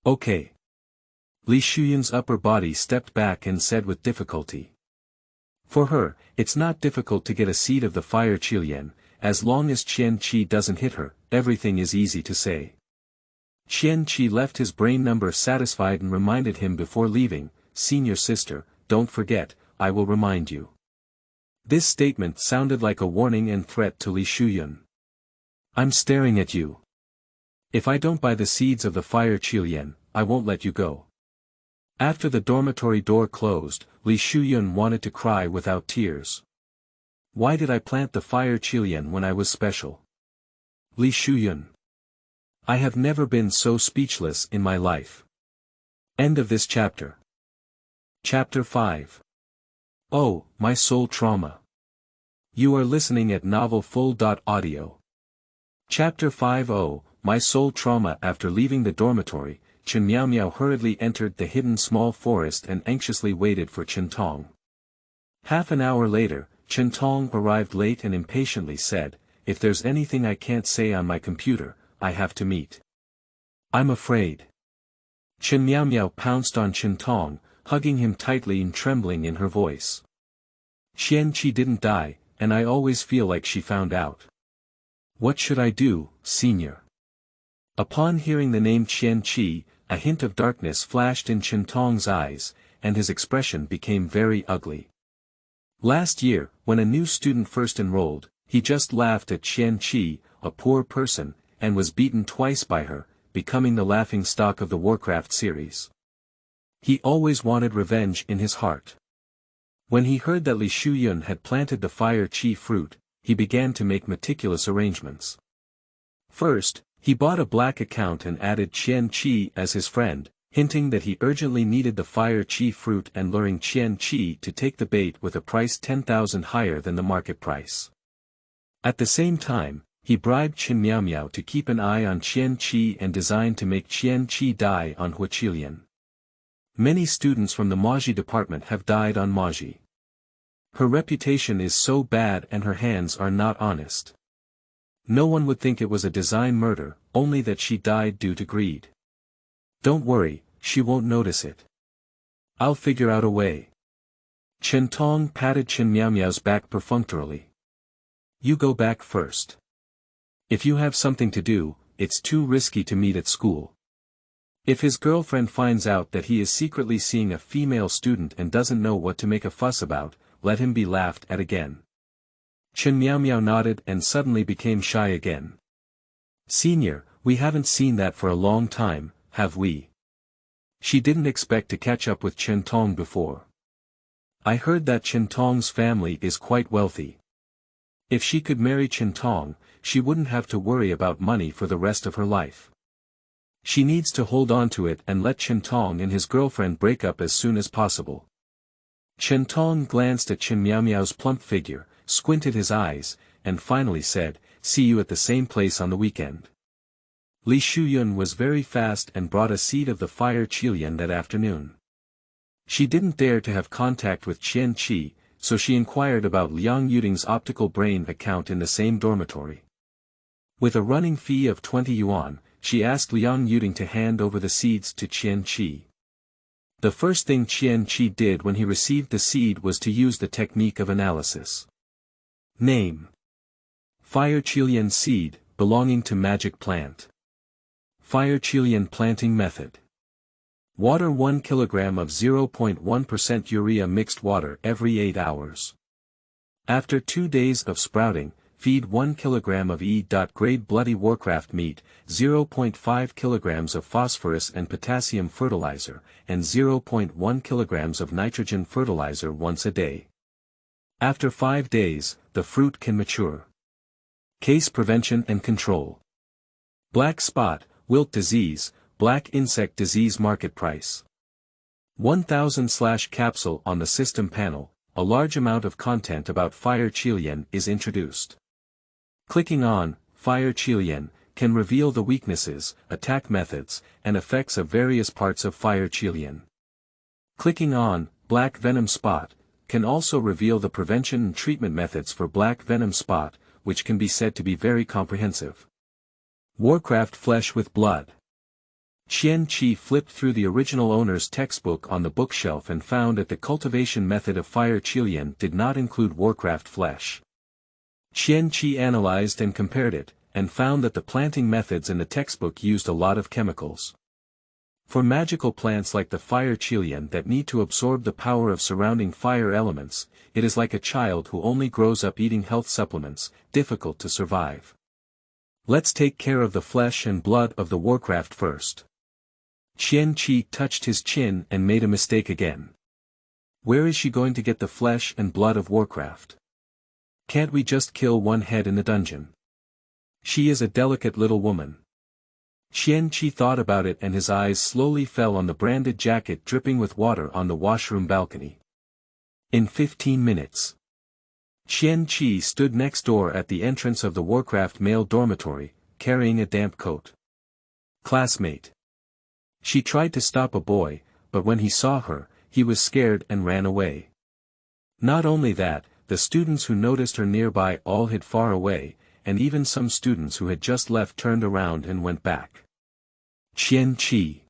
Okay. Li Shuyun's upper body stepped back and said with difficulty. For her, it's not difficult to get a seed of the fire qilian, as long as Qian Qi doesn't hit her, everything is easy to say. Qian Qi left his brain number satisfied and reminded him before leaving, "Senior sister, don't forget, I will remind you." This statement sounded like a warning and threat to Li Shuyun. "I'm staring at you. If I don't buy the seeds of the fire qilian, I won't let you go." After the dormitory door closed, Li Shuyun wanted to cry without tears. Why did I plant the fire qilian when I was special? Li Shuyun. I have never been so speechless in my life. End of this chapter. Chapter 5. Oh, my soul trauma. You are listening at novelfull.audio. Chapter 5. Oh, my soul trauma. After leaving the dormitory, Chen Miao hurriedly entered the hidden small forest and anxiously waited for Chen Tong. Half an hour later, Chen Tong arrived late and impatiently said, "If there's anything I can't say on my computer, I have to meet. I'm afraid." Chen Miao pounced on Chen Tong, hugging him tightly and trembling in her voice. "Qian Qi didn't die, and I always feel like she found out. What should I do, senior?" Upon hearing the name Qian Qi, a hint of darkness flashed in Chen Tong's eyes, and his expression became very ugly. Last year, when a new student first enrolled, he just laughed at Qian Qi, a poor person, and was beaten twice by her, becoming the laughingstock of the Warcraft series. He always wanted revenge in his heart. When he heard that Li Shuyun had planted the fire qi fruit, he began to make meticulous arrangements. First, he bought a black account and added Qian Qi as his friend, hinting that he urgently needed the fire qi fruit and luring Qian Qi to take the bait with a price 10,000 higher than the market price. At the same time, he bribed Qin Miaomiao to keep an eye on Qian Qi and designed to make Qian Qi die on Huaqilian. Many students from the Maji department have died on Maji. Her reputation is so bad and her hands are not honest. No one would think it was a design murder, only that she died due to greed. Don't worry, she won't notice it. I'll figure out a way. Chen Tong patted Qin Miaomiao's back perfunctorily. You go back first. If you have something to do, it's too risky to meet at school. If his girlfriend finds out that he is secretly seeing a female student and doesn't know what to make a fuss about, let him be laughed at again. Chen Miaomiao nodded and suddenly became shy again. Senior, we haven't seen that for a long time, have we? She didn't expect to catch up with Chen Tong before. I heard that Chen Tong's family is quite wealthy. If she could marry Chen Tong, she wouldn't have to worry about money for the rest of her life. She needs to hold on to it and let Chen Tong and his girlfriend break up as soon as possible. Chen Tong glanced at Qin Miaomiao's plump figure, squinted his eyes, and finally said, see you at the same place on the weekend. Li Shuyun was very fast and brought a seed of the fire Qilian that afternoon. She didn't dare to have contact with Qian Qi, so she inquired about Liang Yuding's optical brain account in the same dormitory. With a running fee of 20 yuan, she asked Liang Yuding to hand over the seeds to Qian Qi. The first thing Qian Qi did when he received the seed was to use the technique of analysis. Name: Fire Qilian seed, belonging to magic plant. Fire Qilian planting method. Water 1 kg of 0.1% urea mixed water every 8 hours. After 2 days of sprouting, feed 1 kg of E.grade bloody Warcraft meat, 0.5 kg of phosphorus and potassium fertilizer, and 0.1 kg of nitrogen fertilizer once a day. After 5 days, the fruit can mature. Case prevention and control. Black spot, wilt disease, black insect disease market price. 1000/capsule on the system panel, a large amount of content about Fire Qilian is introduced. Clicking on Fire Qilian can reveal the weaknesses, attack methods, and effects of various parts of Fire Qilian. Clicking on Black Venom Spot can also reveal the prevention and treatment methods for Black Venom Spot, which can be said to be very comprehensive. Warcraft Flesh with Blood. Qian Qi flipped through the original owner's textbook on the bookshelf and found that the cultivation method of Fire Qilian did not include Warcraft Flesh. Qian Qi analyzed and compared it, and found that the planting methods in the textbook used a lot of chemicals. For magical plants like the Fire Qilian that need to absorb the power of surrounding fire elements, it is like a child who only grows up eating health supplements, difficult to survive. Let's take care of the flesh and blood of the Warcraft first. Qian Qi touched his chin and made a mistake again. Where is she going to get the flesh and blood of Warcraft? Can't we just kill one head in the dungeon? She is a delicate little woman. Qian Qi thought about it and his eyes slowly fell on the branded jacket dripping with water on the washroom balcony. In 15 minutes. Qian Qi stood next door at the entrance of the Warcraft male dormitory, carrying a damp coat. Classmate. She tried to stop a boy, but when he saw her, he was scared and ran away. Not only that, the students who noticed her nearby all hid far away, and even some students who had just left turned around and went back. Qian Qi.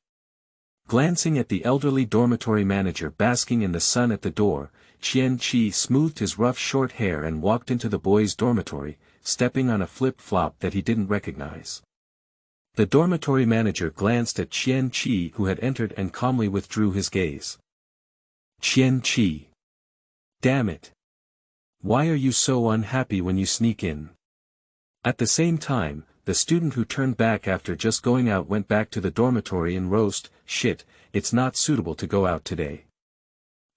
Glancing at the elderly dormitory manager basking in the sun at the door, Qian Qi smoothed his rough short hair and walked into the boys' dormitory, stepping on a flip-flop that he didn't recognize. The dormitory manager glanced at Qian Qi who had entered and calmly withdrew his gaze. Qian Qi. Damn it. Why are you so unhappy when you sneak in? At the same time, the student who turned back after just going out went back to the dormitory and roast, shit, it's not suitable to go out today.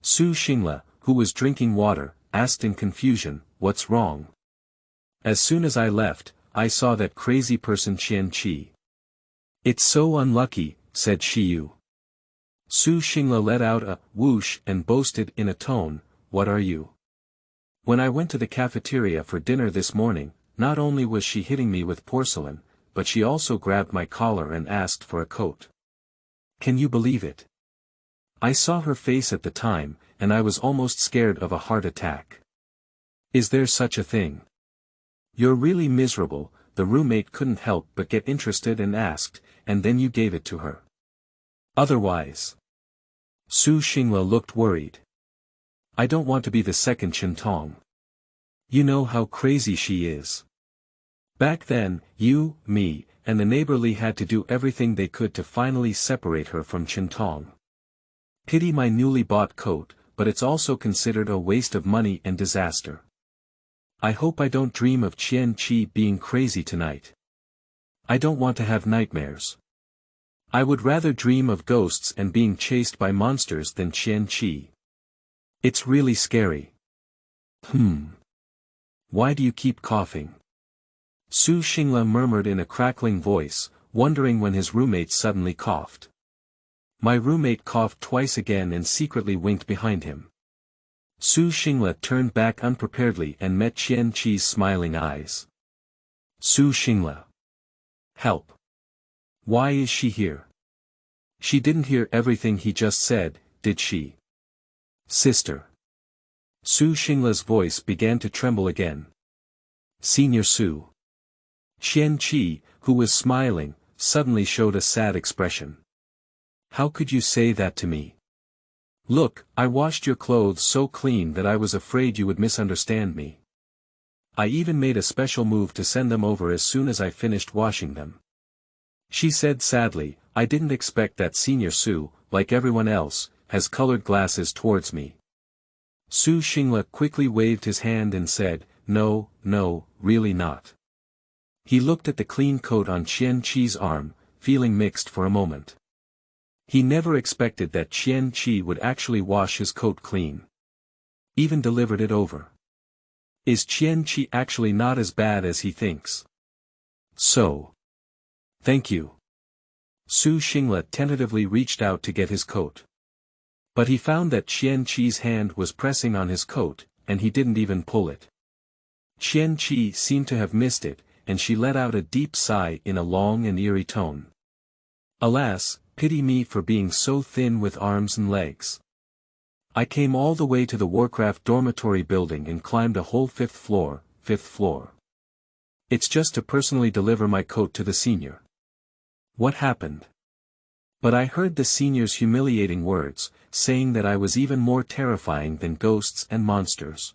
Su Xingla, who was drinking water, asked in confusion, "What's wrong?" As soon as I left, I saw that crazy person Qian Qi. "It's so unlucky," said Shiyu. Su Xingla let out a whoosh and boasted in a tone, "What are you?" When I went to the cafeteria for dinner this morning, not only was she hitting me with porcelain, but she also grabbed my collar and asked for a coat. Can you believe it? I saw her face at the time, and I was almost scared of a heart attack. Is there such a thing? You're really miserable, the roommate couldn't help but get interested and asked, and then you gave it to her. Otherwise. Su Xingla looked worried. I don't want to be the second Qintong. You know how crazy she is. Back then, you, me, and the neighborly had to do everything they could to finally separate her from Qintong. Pity my newly bought coat, but it's also considered a waste of money and disaster. I hope I don't dream of Qian Qi being crazy tonight. I don't want to have nightmares. I would rather dream of ghosts and being chased by monsters than Qian Qi. It's really scary. Why do you keep coughing? Su Xingla murmured in a crackling voice, wondering when his roommate suddenly coughed. My roommate coughed twice again and secretly winked behind him. Su Xingla turned back unpreparedly and met Qian Qi's smiling eyes. Su Xingla. Help. Why is she here? She didn't hear everything he just said, did she? Sister. Su Xingla's voice began to tremble again. Senior Su. Qian Qi, who was smiling, suddenly showed a sad expression. How could you say that to me? Look, I washed your clothes so clean that I was afraid you would misunderstand me. I even made a special move to send them over as soon as I finished washing them. She said sadly, I didn't expect that Senior Su, like everyone else, has colored glasses towards me. Su Xingla quickly waved his hand and said, No, really not. He looked at the clean coat on Qian Qi's arm, feeling mixed for a moment. He never expected that Qian Qi would actually wash his coat clean. Even delivered it over. Is Qian Qi actually not as bad as he thinks? So. Thank you. Su Xingla tentatively reached out to get his coat. But he found that Qian Qi's hand was pressing on his coat, and he didn't even pull it. Qian Qi seemed to have missed it, and she let out a deep sigh in a long and eerie tone. Alas, pity me for being so thin with arms and legs. I came all the way to the Warcraft dormitory building and climbed a whole fifth floor. It's just to personally deliver my coat to the senior. What happened? But I heard the senior's humiliating words, saying that I was even more terrifying than ghosts and monsters.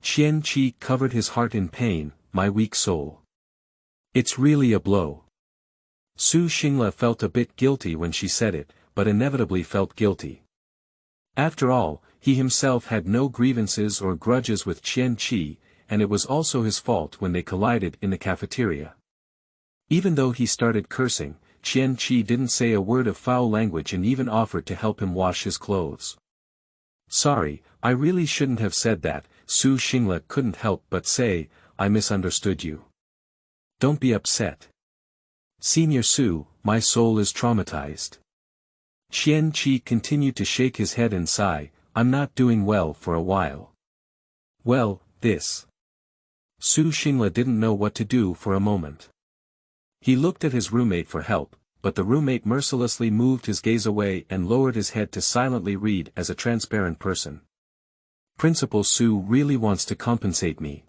Qian Qi covered his heart in pain, my weak soul. It's really a blow. Su Xingla felt a bit guilty when she said it, but inevitably felt guilty. After all, he himself had no grievances or grudges with Qian Qi, and it was also his fault when they collided in the cafeteria. Even though he started cursing, Qian Qi didn't say a word of foul language and even offered to help him wash his clothes. Sorry, I really shouldn't have said that, Su Xingla couldn't help but say, I misunderstood you. Don't be upset. Senior Su, my soul is traumatized. Qian Qi continued to shake his head and sigh, I'm not doing well for a while. Well, this. Su Xingla didn't know what to do for a moment. He looked at his roommate for help, but the roommate mercilessly moved his gaze away and lowered his head to silently read as a transparent person. Principal Su really wants to compensate me.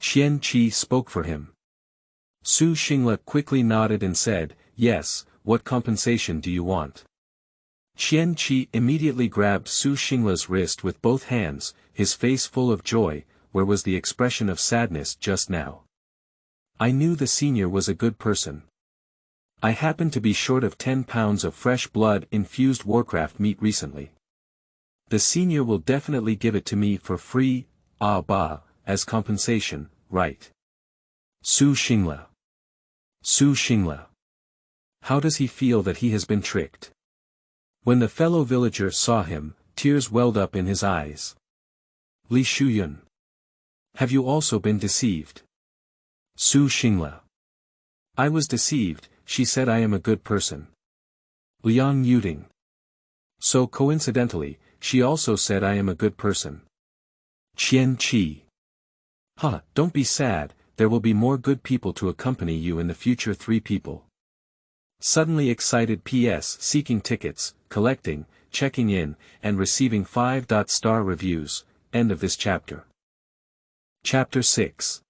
Qian Qi spoke for him. Su Xingla quickly nodded and said, Yes, what compensation do you want? Qian Qi immediately grabbed Su Xingla's wrist with both hands, his face full of joy, where was the expression of sadness just now? I knew the senior was a good person. I happened to be short of 10 pounds of fresh blood-infused Warcraft meat recently. The senior will definitely give it to me for free, as compensation, right? Su Xingla. Su Xingla. How does he feel that he has been tricked? When the fellow villager saw him, tears welled up in his eyes. Li Shuyun. Have you also been deceived? Su Xingla. I was deceived, she said I am a good person. Liang Yuding. So coincidentally, she also said I am a good person. Qian Qi. Don't be sad, there will be more good people to accompany you in the future. 3 people. Suddenly excited PS seeking tickets, collecting, checking in, and receiving 5-star reviews. End of this chapter. Chapter 6.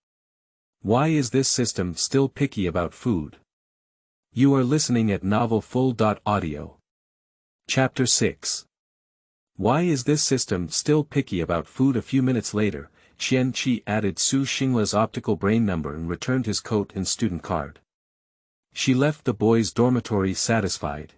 Why is this system still picky about food? You are listening at novelfull.audio. Chapter 6. Why is this system still picky about food? A few minutes later, Qian Qi added Su Xingla's optical brain number and returned his coat and student card. She left the boys' dormitory satisfied.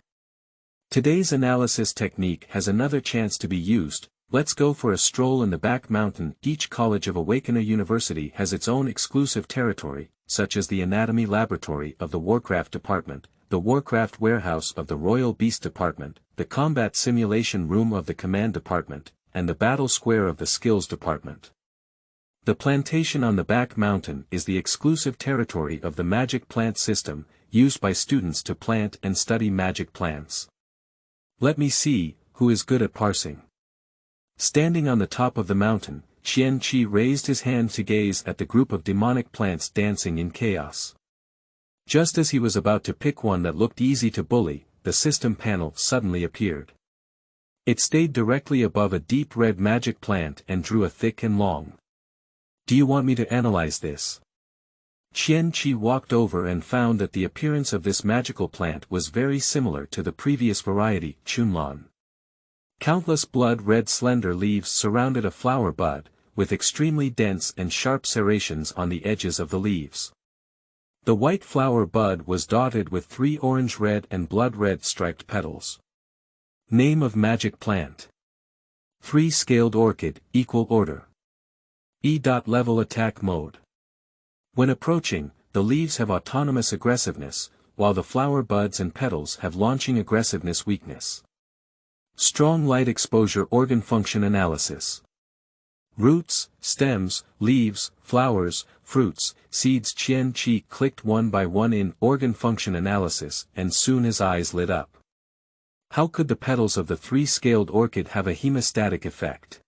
Today's analysis technique has another chance to be used. Let's go for a stroll in the back mountain. Each college of Awakener University has its own exclusive territory, such as the anatomy laboratory of the Warcraft Department, the Warcraft warehouse of the Royal Beast Department, the combat simulation room of the Command Department, and the battle square of the Skills Department. The plantation on the back mountain is the exclusive territory of the magic plant system, used by students to plant and study magic plants. Let me see, who is good at parsing. Standing on the top of the mountain, Qian Qi raised his hand to gaze at the group of demonic plants dancing in chaos. Just as he was about to pick one that looked easy to bully, the system panel suddenly appeared. It stayed directly above a deep red magic plant and drew a thick and long. Do you want me to analyze this? Qian Qi walked over and found that the appearance of this magical plant was very similar to the previous variety, Chunlan. Countless blood-red slender leaves surrounded a flower bud, with extremely dense and sharp serrations on the edges of the leaves. The white flower bud was dotted with 3 orange-red and blood-red striped petals. Name of magic plant. 3-scaled orchid, equal order. E.level attack mode. When approaching, the leaves have autonomous aggressiveness, while the flower buds and petals have launching aggressiveness weakness. Strong light exposure organ function analysis. Roots, stems, leaves, flowers, fruits, seeds. Qian Qi clicked one by one in organ function analysis and soon his eyes lit up. How could the petals of the 3-scaled orchid have a hemostatic effect?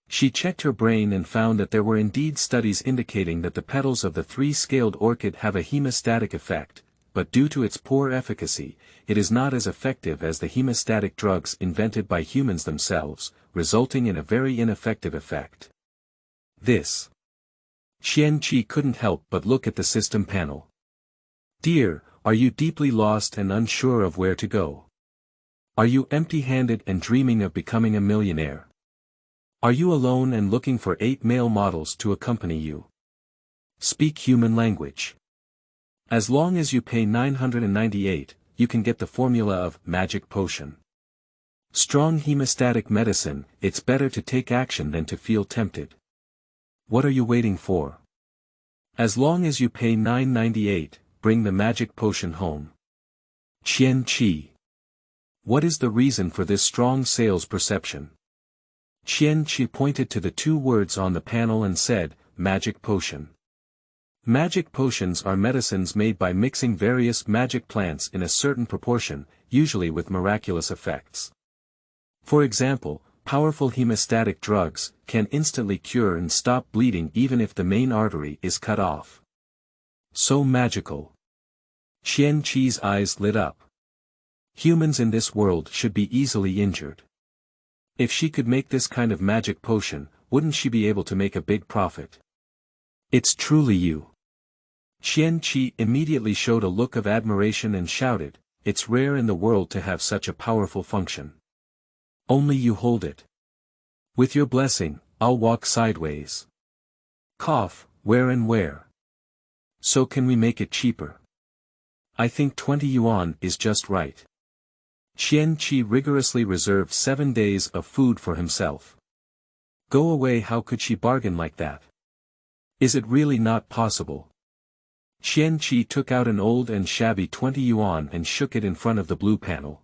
She checked her brain and found that there were indeed studies indicating that the petals of the 3-scaled orchid have a hemostatic effect, but due to its poor efficacy, it is not as effective as the hemostatic drugs invented by humans themselves, resulting in a very ineffective effect. This. Qian Qi couldn't help but look at the system panel. Dear, are you deeply lost and unsure of where to go? Are you empty-handed and dreaming of becoming a millionaire? Are you alone and looking for 8 male models to accompany you? Speak human language. As long as you pay 998, you can get the formula of magic potion. Strong hemostatic medicine. It's better to take action than to feel tempted. What are you waiting for? As long as you pay 998, bring the magic potion home. Qian Qi. What is the reason for this strong sales perception? Qian Qi pointed to the 2 words on the panel and said, magic potion. Magic potions are medicines made by mixing various magic plants in a certain proportion, usually with miraculous effects. For example, powerful hemostatic drugs can instantly cure and stop bleeding even if the main artery is cut off. So magical. Qian Qi's eyes lit up. Humans in this world should be easily injured. If she could make this kind of magic potion, wouldn't she be able to make a big profit? It's truly you. Qian Qi immediately showed a look of admiration and shouted, it's rare in the world to have such a powerful function. Only you hold it. With your blessing, I'll walk sideways. Cough, where and where? So can we make it cheaper? I think 20 yuan is just right. Qian Qi rigorously reserved 7 days of food for himself. Go away, how could she bargain like that? Is it really not possible? Qian Qi took out an old and shabby 20 yuan and shook it in front of the blue panel.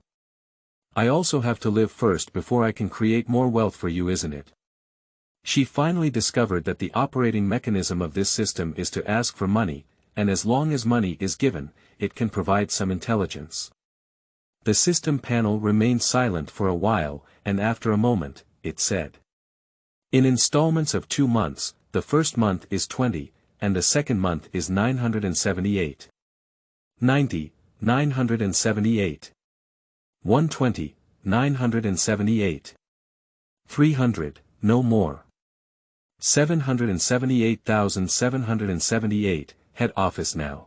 I also have to live first before I can create more wealth for you, isn't it? She finally discovered that the operating mechanism of this system is to ask for money, and as long as money is given, it can provide some intelligence. The system panel remained silent for a while, and after a moment, it said. In installments of 2 months, the first month is 20, and the second month is 978. 90, 978. 120, 978. 300, no more. 778,778, head office now.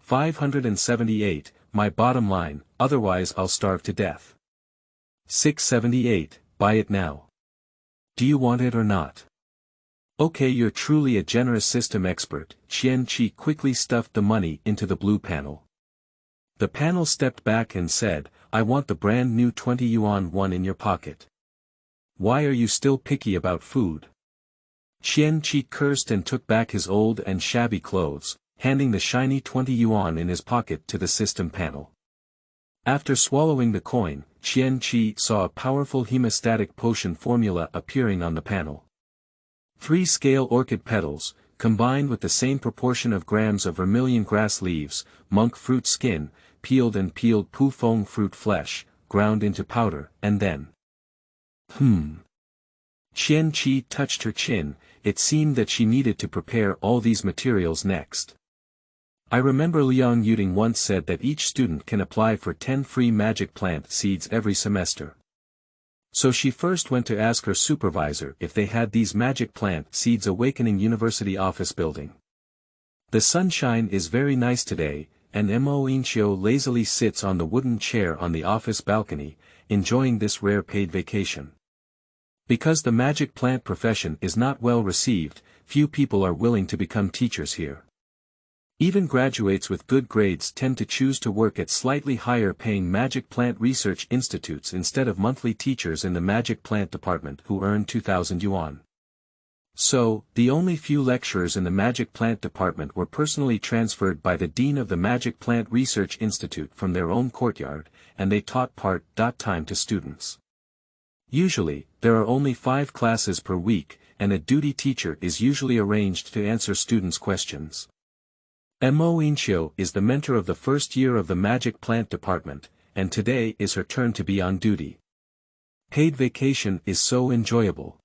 578, my bottom line, otherwise I'll starve to death. 678, buy it now. Do you want it or not? Okay, you're truly a generous system expert. Qian Qi quickly stuffed the money into the blue panel. The panel stepped back and said, I want the brand new 20 yuan one in your pocket. Why are you still picky about food? Qian Qi cursed and took back his old and shabby clothes, handing the shiny 20 yuan in his pocket to the system panel. After swallowing the coin, Qian Qi saw a powerful hemostatic potion formula appearing on the panel. 3 scale orchid petals, combined with the same proportion of grams of vermilion grass leaves, monk fruit skin, peeled pufong fruit flesh, ground into powder, and then. Qian Qi touched her chin. It seemed that she needed to prepare all these materials next. I remember Liang Yuding once said that each student can apply for 10 free magic plant seeds every semester. So she first went to ask her supervisor if they had these magic plant seeds. Awakening University office building. The sunshine is very nice today, and Mo Inchio lazily sits on the wooden chair on the office balcony, enjoying this rare paid vacation. Because the magic plant profession is not well received, few people are willing to become teachers here. Even graduates with good grades tend to choose to work at slightly higher paying magic plant research institutes instead of monthly teachers in the magic plant department who earn 2,000 yuan. So, the only few lecturers in the magic plant department were personally transferred by the dean of the magic plant research institute from their own courtyard, and they taught part-time to students. Usually, there are only 5 classes per week, and a duty teacher is usually arranged to answer students' questions. Mo Inchio is the mentor of the first year of the magic plant department, and today is her turn to be on duty. Paid vacation is so enjoyable.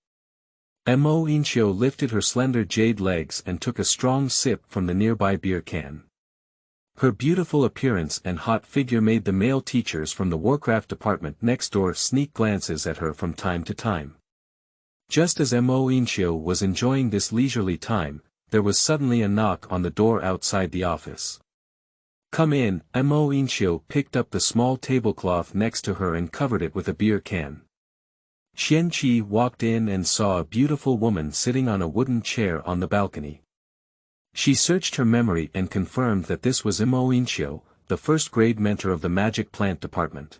Mo Inchio lifted her slender jade legs and took a strong sip from the nearby beer can. Her beautiful appearance and hot figure made the male teachers from the Warcraft department next door sneak glances at her from time to time. Just as Mo Inchio was enjoying this leisurely time, there was suddenly a knock on the door outside the office. Come in. Mo Inchio picked up the small tablecloth next to her and covered it with a beer can. Qian Qi walked in and saw a beautiful woman sitting on a wooden chair on the balcony. She searched her memory and confirmed that this was Mo Inchio, the first-grade mentor of the magic plant department.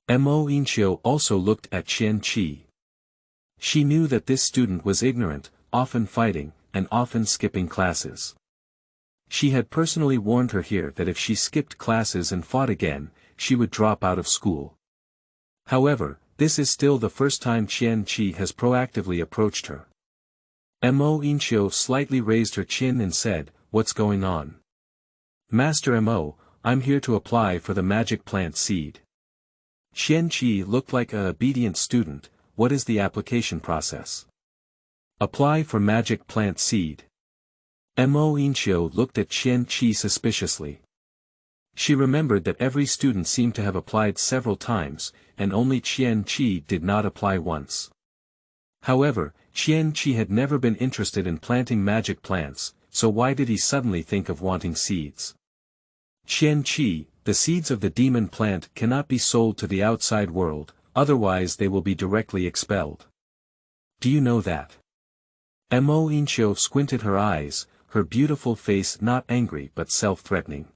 Mo Inchio also looked at Qian Qi. She knew that this student was ignorant, often fighting, and often skipping classes. She had personally warned her here that if she skipped classes and fought again, she would drop out of school. However, this is still the first time Qian Qi has proactively approached her. Mo Inchio slightly raised her chin and said, "What's going on?" "Master Mo, I'm here to apply for the magic plant seed." Qian Qi looked like an obedient student. What is the application process? Apply for magic plant seed. Mo Inchio looked at Qian Qi suspiciously. She remembered that every student seemed to have applied several times, and only Qian Qi did not apply once. However, Qian Qi had never been interested in planting magic plants, so why did he suddenly think of wanting seeds? Qian Qi, the seeds of the demon plant cannot be sold to the outside world, otherwise they will be directly expelled. Do you know that? Mo Inchio squinted her eyes, her beautiful face not angry but self-threatening.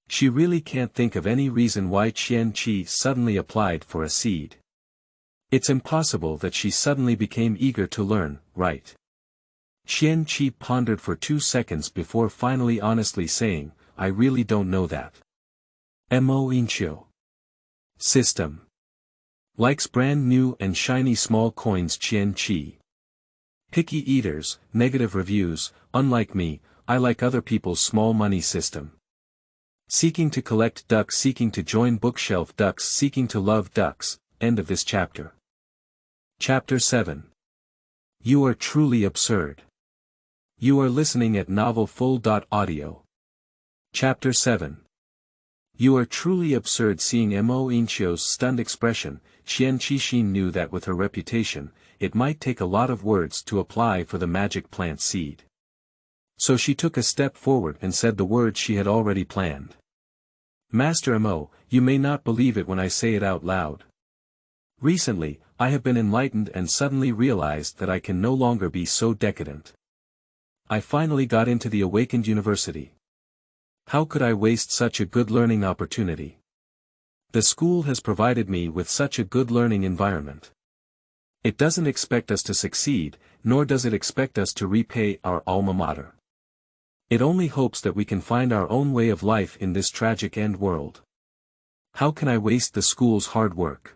She really can't think of any reason why Qian Qi suddenly applied for a seed. It's impossible that she suddenly became eager to learn, right? Qian Qi pondered for 2 seconds before finally honestly saying, "I really don't know that." Mo Inchio. System. Likes brand new and shiny small coins. Qian Qi. Picky eaters, negative reviews. Unlike me, I like other people's small money system. Seeking to collect ducks, seeking to join bookshelf ducks, seeking to love ducks. End of this chapter. Chapter 7. You are truly absurd. You are listening at novel full.audio. Chapter 7. You are truly absurd. Seeing Mo Inchio's stunned expression, Qian Qi knew that with her reputation, it might take a lot of words to apply for the magic plant seed. So she took a step forward and said the words she had already planned. Master Mo, you may not believe it when I say it out loud. Recently, I have been enlightened and suddenly realized that I can no longer be so decadent. I finally got into the awakened university. How could I waste such a good learning opportunity? The school has provided me with such a good learning environment. It doesn't expect us to succeed, nor does it expect us to repay our alma mater. It only hopes that we can find our own way of life in this tragic end world. How can I waste the school's hard work?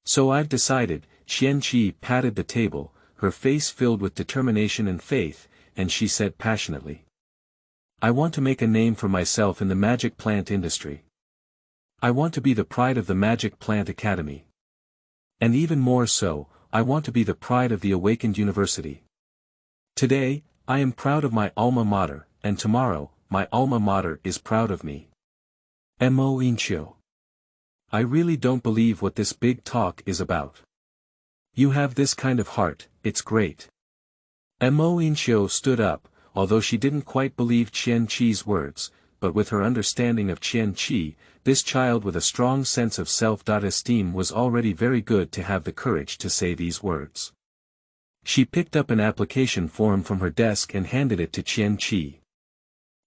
So I've decided. Qian Qi patted the table, her face filled with determination and faith, and she said passionately. I want to make a name for myself in the magic plant industry. I want to be the pride of the Magic Plant Academy. And even more so, I want to be the pride of the awakened university. Today, I am proud of my alma mater, and tomorrow, my alma mater is proud of me. Mo Inchio. I really don't believe what this big talk is about. You have this kind of heart, it's great. Mo Inchio stood up, although she didn't quite believe Qian Qi's words, but with her understanding of Qian Qi, this child with a strong sense of self-esteem was already very good to have the courage to say these words. She picked up an application form from her desk and handed it to Qian Qi.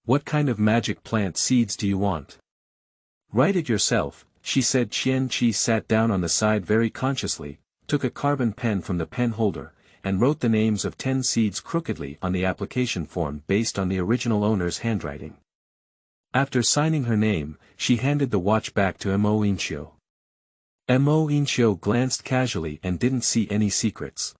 What kind of magic plant seeds do you want? Write it yourself, she said. Qian Qi sat down on the side very consciously, took a carbon pen from the pen holder, and wrote the names of 10 seeds crookedly on the application form based on the original owner's handwriting. After signing her name, she handed the watch back to Mo Inchio. Mo Inchio glanced casually and didn't see any secrets.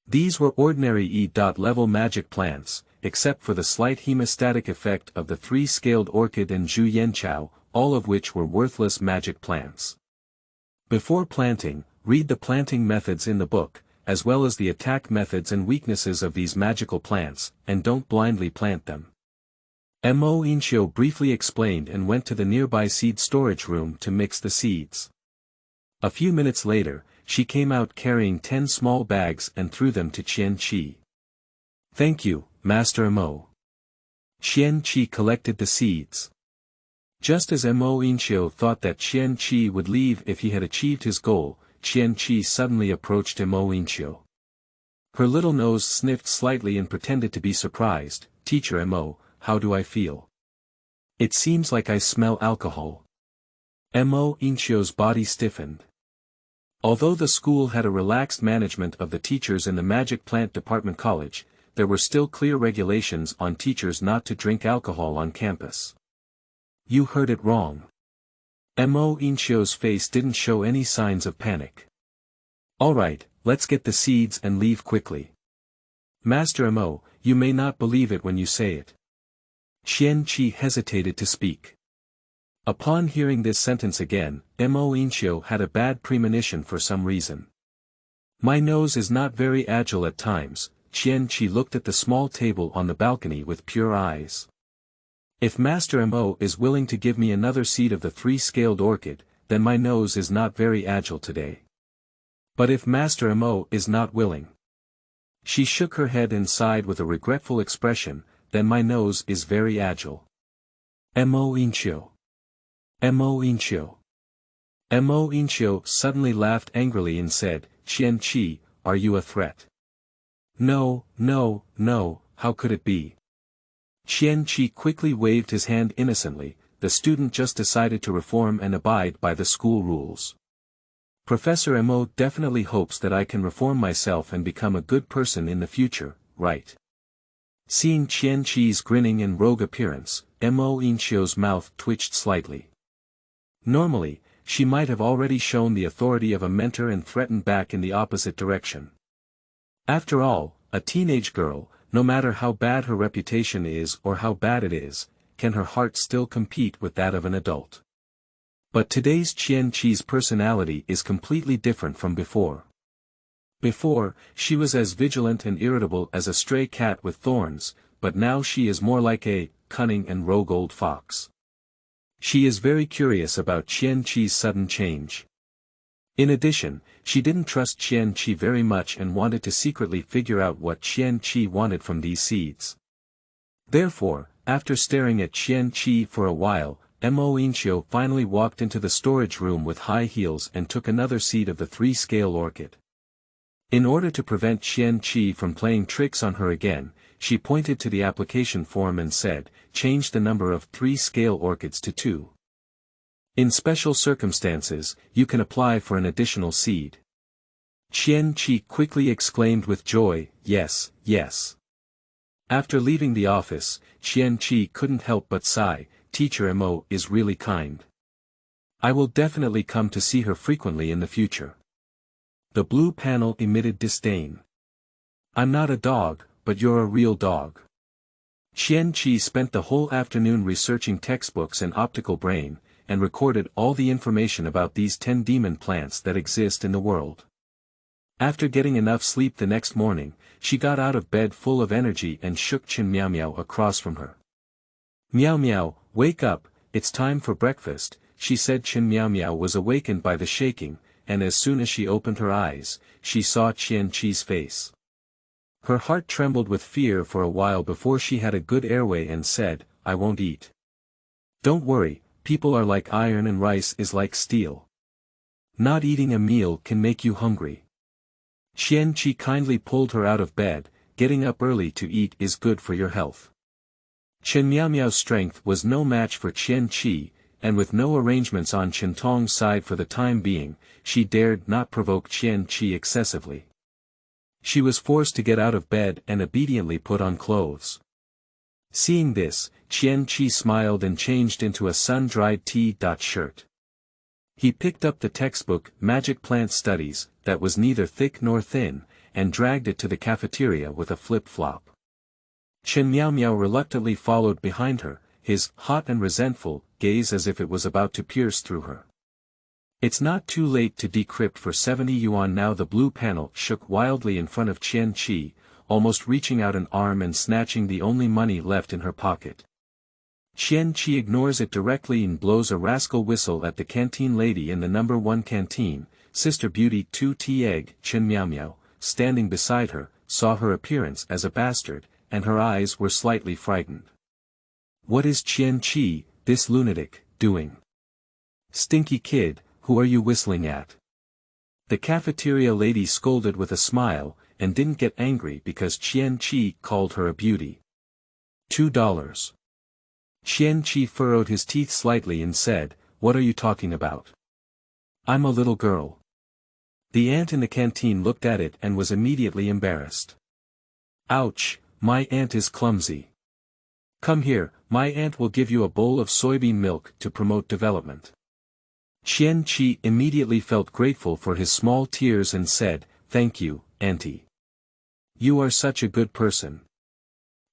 These were ordinary E-level magic plants, except for the slight hemostatic effect of the 3-scaled orchid and Zhu Yanchao, all of which were worthless magic plants. Before planting, read the planting methods in the book, as well as the attack methods and weaknesses of these magical plants, and don't blindly plant them. Mo Inchio briefly explained and went to the nearby seed storage room to mix the seeds. A few minutes later, she came out carrying 10 small bags and threw them to Qian Qi. Thank you, Master Mo. Qian Qi collected the seeds. Just as Mo Inchio thought that Qian Qi would leave if he had achieved his goal, Qian Qi suddenly approached Mo Inchio. Her little nose sniffed slightly and pretended to be surprised. Teacher Mo, how do I feel? It seems like I smell alcohol. Mo Inchio's body stiffened. Although the school had a relaxed management of the teachers in the Magic Plant Department College, there were still clear regulations on teachers not to drink alcohol on campus. You heard it wrong. Mo Inchio's face didn't show any signs of panic. Alright, let's get the seeds and leave quickly. Master Mo, you may not believe it when you say it. Qian Qi hesitated to speak. Upon hearing this sentence again, Mo Inchio had a bad premonition for some reason. My nose is not very agile at times. Qian Qi looked at the small table on the balcony with pure eyes. If Master Mo is willing to give me another seed of the 3-scaled orchid, then my nose is not very agile today. But if Master Mo is not willing. She shook her head and sighed with a regretful expression, then my nose is very agile. Mo Inchio. Mo Inchio. Mo Inchio suddenly laughed angrily and said, Qian Qi, are you a threat? No, no, no, how could it be? Qian Qi quickly waved his hand innocently. The student just decided to reform and abide by the school rules. Professor Mo definitely hopes that I can reform myself and become a good person in the future, right? Seeing Qian Qi's grinning and rogue appearance, Mo Inchio's mouth twitched slightly. Normally, she might have already shown the authority of a mentor and threatened back in the opposite direction. After all, a teenage girl, no matter how bad her reputation is or how bad it is, can her heart still compete with that of an adult? But today's Qian Qi's personality is completely different from before. Before, she was as vigilant and irritable as a stray cat with thorns, but now she is more like a cunning and rogue old fox. She is very curious about Qian Qi's sudden change. In addition, she didn't trust Qian Qi very much and wanted to secretly figure out what Qian Qi wanted from these seeds. Therefore, after staring at Qian Qi for a while, Mo Inxiu finally walked into the storage room with high heels and took another seed of the 3-scale orchid. In order to prevent Qian Qi from playing tricks on her again, she pointed to the application form and said, "Change the number of 3-scale orchids to 2. In special circumstances, you can apply for an additional seed." Qian Qi quickly exclaimed with joy, "Yes, yes." After leaving the office, Qian Qi couldn't help but sigh, "Teacher Mo is really kind. I will definitely come to see her frequently in the future." The blue panel emitted disdain. "I'm not a dog, but you're a real dog." Qian Qi spent the whole afternoon researching textbooks and optical brain, and recorded all the information about these 10 demon plants that exist in the world. After getting enough sleep the next morning, she got out of bed full of energy and shook Chen Miao Miao across from her. "Miao Miao, wake up, it's time for breakfast," she said. Chen Miao Miao was awakened by the shaking, and as soon as she opened her eyes, she saw Qian Qi's face. Her heart trembled with fear for a while before she had a good airway and said, "I won't eat." "Don't worry, people are like iron and rice is like steel. Not eating a meal can make you hungry." Qian Qi kindly pulled her out of bed. "Getting up early to eat is good for your health." Chen Miao Miao's strength was no match for Qian Qi, and with no arrangements on Chen Tong's side for the time being, she dared not provoke Qian Qi excessively. She was forced to get out of bed and obediently put on clothes. Seeing this, Qian Qi smiled and changed into a sun-dried T-shirt. He picked up the textbook, Magic Plant Studies, that was neither thick nor thin, and dragged it to the cafeteria with a flip-flop. Chen Miao Miao reluctantly followed behind her, his hot and resentful gaze as if it was about to pierce through her. "It's not too late to decrypt for 70 yuan now." The blue panel shook wildly in front of Qian Qi, almost reaching out an arm and snatching the only money left in her pocket. Qian Qi ignores it directly and blows a rascal whistle at the canteen lady in the number 1 canteen. Sister Beauty 2T Egg, Chen Miao Miao, standing beside her, saw her appearance as a bastard, and her eyes were slightly frightened. "What is Qian Qi, this lunatic, doing? Stinky kid, who are you whistling at?" The cafeteria lady scolded with a smile, and didn't get angry because Qian Qi called her a beauty. $2. Qian Qi furrowed his teeth slightly and said, "What are you talking about? I'm a little girl." The aunt in the canteen looked at it and was immediately embarrassed. "Ouch, my aunt is clumsy. Come here, my aunt will give you a bowl of soybean milk to promote development." Qian Qi immediately felt grateful for his small tears and said, "Thank you, auntie. You are such a good person."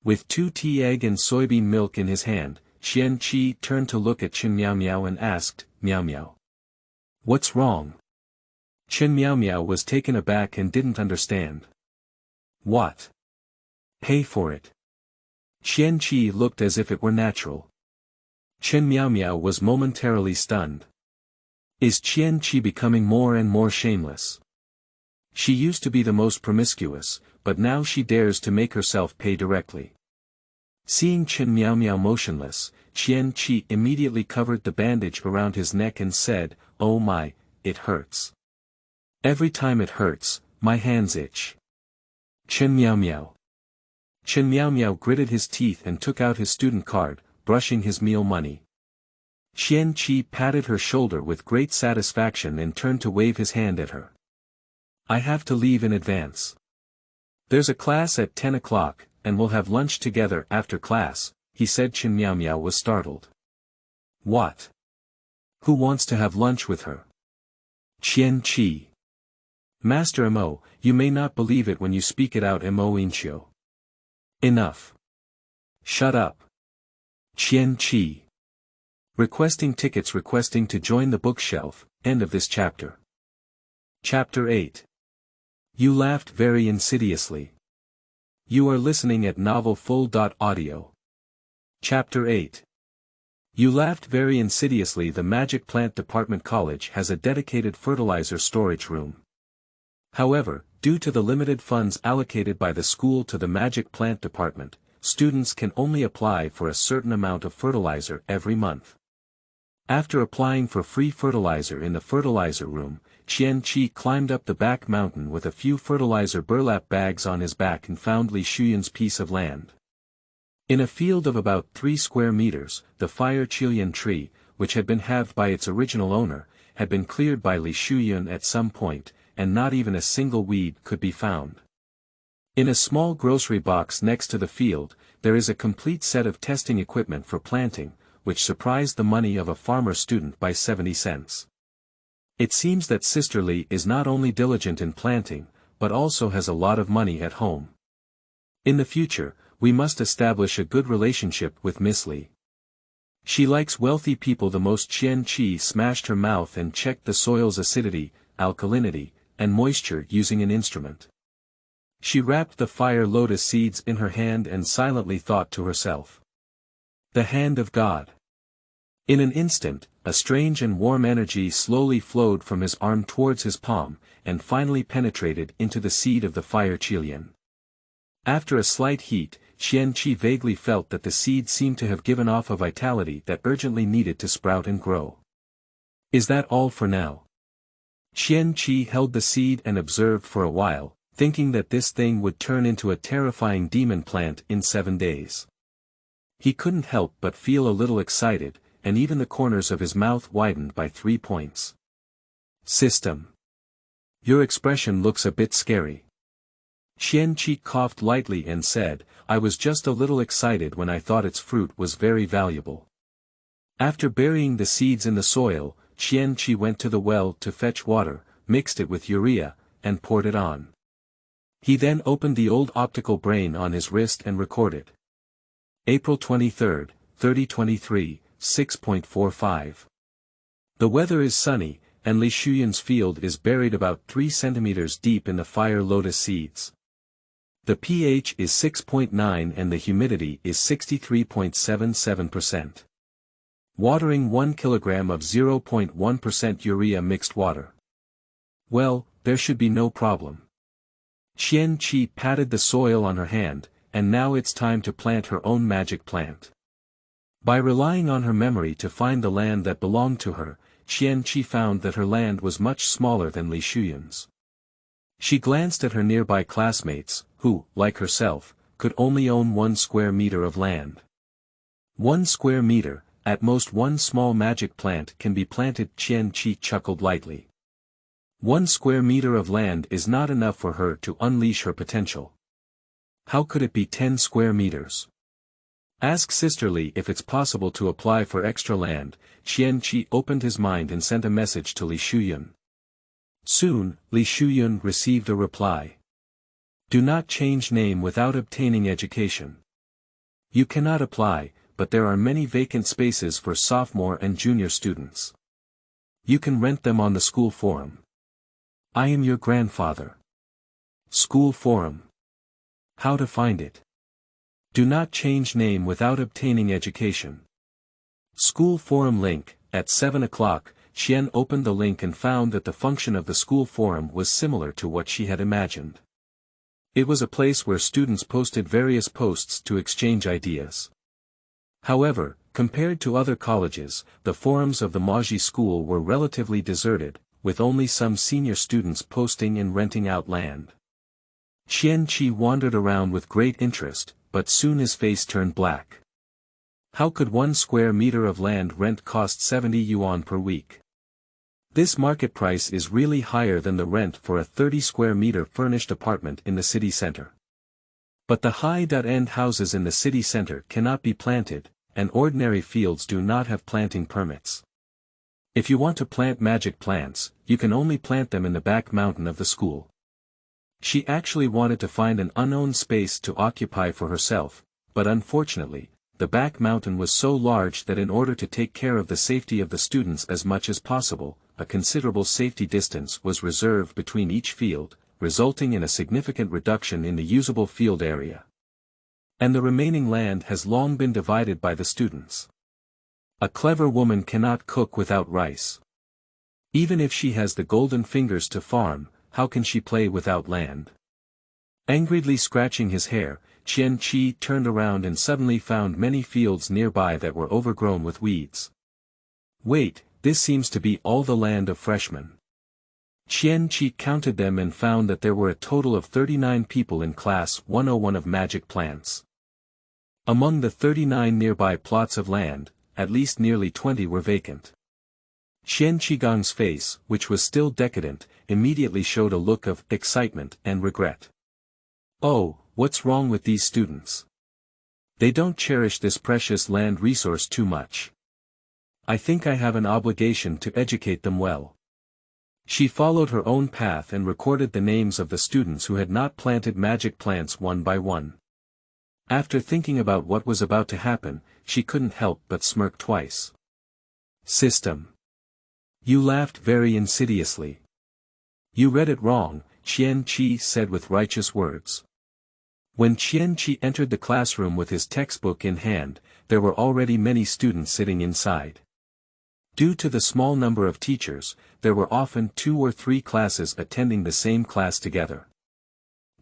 With 2 tea egg and soybean milk in his hand, Qian Qi turned to look at Chen Miao Miao and asked, "Miao Miao, what's wrong?" Chen Miao Miao was taken aback and didn't understand. "What? Pay for it." Qian Qi looked as if it were natural. Chen Miao Miao was momentarily stunned. Is Qian Qi becoming more and more shameless? She used to be the most promiscuous, but now she dares to make herself pay directly. Seeing Chen Miao Miao motionless, Qian Qi immediately covered the bandage around his neck and said, "Oh my, it hurts. Every time it hurts, my hands itch." Chen Miao Miao. Chen Miao Miao gritted his teeth and took out his student card, brushing his meal money. Qian Qi patted her shoulder with great satisfaction and turned to wave his hand at her. "I have to leave in advance. There's a class at 10 o'clock, and we'll have lunch together after class," he said. Chen Miao Miao was startled. "What? Who wants to have lunch with her? Qian Qi. Master Mo, you may not believe it when you speak it out Mo Inchio. Enough. Shut up. Qian Qi. Requesting tickets, requesting to join the bookshelf. End of this chapter. Chapter 8. You laughed very insidiously. You are listening at Novel Full.audio. Chapter 8. You laughed very insidiously. The Magic Plant Department College has a dedicated fertilizer storage room. However, due to the limited funds allocated by the school to the Magic Plant Department, students can only apply for a certain amount of fertilizer every month. After applying for free fertilizer in the fertilizer room, Qian Qi climbed up the back mountain with a few fertilizer burlap bags on his back and found Li Shuyuan's piece of land. In a field of about 3 square meters, the fire Qilian tree, which had been halved by its original owner, had been cleared by Li Shuyuan at some point, and not even a single weed could be found. In a small grocery box next to the field, there is a complete set of testing equipment for planting, which surprised the money of a farmer student by 70 cents. It seems that Sister Li is not only diligent in planting, but also has a lot of money at home. In the future, we must establish a good relationship with Miss Li. She likes wealthy people the most. Qian Qi smashed her mouth and checked the soil's acidity, alkalinity, and moisture using an instrument. She wrapped the fire lotus seeds in her hand and silently thought to herself. The hand of God. In an instant, a strange and warm energy slowly flowed from his arm towards his palm, and finally penetrated into the seed of the fire Qilian. After a slight heat, Qian Qi vaguely felt that the seed seemed to have given off a vitality that urgently needed to sprout and grow. Is that all for now? Qian Qi held the seed and observed for a while, thinking that this thing would turn into a terrifying demon plant in 7 days. He couldn't help but feel a little excited, and even the corners of his mouth widened by 3 points. System. Your expression looks a bit scary. Qian Qi coughed lightly and said, I was just a little excited when I thought its fruit was very valuable. After burying the seeds in the soil, Qian Qi went to the well to fetch water, mixed it with urea, and poured it on. He then opened the old optical brain on his wrist and recorded. April 23, 2023, 6.45. The weather is sunny, and Li Shuyuan's field is buried about 3 centimeters deep in the fire lotus seeds. The pH is 6.9 and the humidity is 63.77%. Watering 1 kilogram of 0.1% urea mixed water. Well, there should be no problem. Qian Qi patted the soil on her hand, and now it's time to plant her own magic plant. By relying on her memory to find the land that belonged to her, Qian Qi found that her land was much smaller than Li Shuyuan's. She glanced at her nearby classmates, who, like herself, could only own 1 square meter of land. 1 square meter, at most 1 small magic plant can be planted. Qian Qi chuckled lightly. 1 square meter of land is not enough for her to unleash her potential. How could it be 10 square meters? Ask Sister Li if it's possible to apply for extra land. Qian Qi opened his mind and sent a message to Li Shuyuan. Soon, Li Shuyuan received a reply. Do not change name without obtaining education. You cannot apply, but there are many vacant spaces for sophomore and junior students. You can rent them on the school forum. I am your grandfather. School forum. How to find it? Do not change name without obtaining education. School forum link. At 7 o'clock, Qian opened the link and found that the function of the school forum was similar to what she had imagined. It was a place where students posted various posts to exchange ideas. However, compared to other colleges, the forums of the Maji school were relatively deserted, with only some senior students posting and renting out land. Qian Qi wandered around with great interest, but soon his face turned black. How could 1 square meter of land rent cost 70 yuan per week? This market price is really higher than the rent for a 30 square meter furnished apartment in the city center. But the high-end houses in the city center cannot be planted, and ordinary fields do not have planting permits. If you want to plant magic plants, you can only plant them in the back mountain of the school. She actually wanted to find an unowned space to occupy for herself, but unfortunately, the back mountain was so large that in order to take care of the safety of the students as much as possible, a considerable safety distance was reserved between each field, resulting in a significant reduction in the usable field area. And the remaining land has long been divided by the students. A clever woman cannot cook without rice. Even if she has the golden fingers to farm, how can she play without land? Angrily scratching his hair, Qian Qi turned around and suddenly found many fields nearby that were overgrown with weeds. Wait, this seems to be all the land of freshmen. Qian Qi counted them and found that there were a total of 39 people in Class 101 of Magic Plants. Among the 39 nearby plots of land, at least nearly 20 were vacant. Qian Qigong's face, which was still decadent, immediately showed a look of excitement and regret. Oh, what's wrong with these students? They don't cherish this precious land resource too much. I think I have an obligation to educate them well. She followed her own path and recorded the names of the students who had not planted magic plants one by one. After thinking about what was about to happen, she couldn't help but smirk twice. System. You laughed very insidiously. You read it wrong, Qian Qi said with righteous words. When Qian Qi entered the classroom with his textbook in hand, there were already many students sitting inside. Due to the small number of teachers, there were often 2 or 3 classes attending the same class together.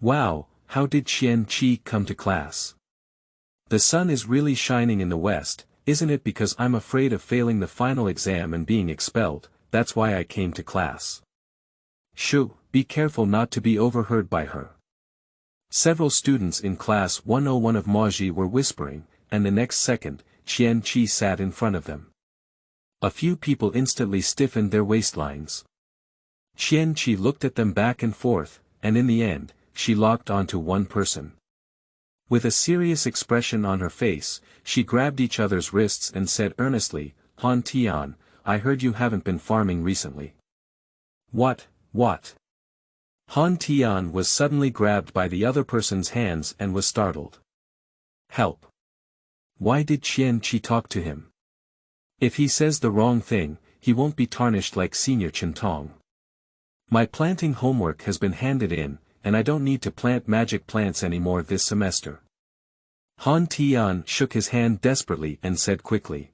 Wow, how did Qian Qi come to class? The sun is really shining in the west, isn't it? Because I'm afraid of failing the final exam and being expelled, that's why I came to class. Shoo, be careful not to be overheard by her. Several students in Class 101 of Maji were whispering, and the next second, Qian Qi sat in front of them. A few people instantly stiffened their waistlines. Qian Qi looked at them back and forth, and in the end, she locked onto one person. With a serious expression on her face, she grabbed each other's wrists and said earnestly, Han Tian, I heard you haven't been farming recently. What? Han Tian was suddenly grabbed by the other person's hands and was startled. Help! Why did Qian Qi talk to him? If he says the wrong thing, he won't be tarnished like Senior Chintong. My planting homework has been handed in, and I don't need to plant magic plants anymore this semester. Han Tian shook his hand desperately and said quickly.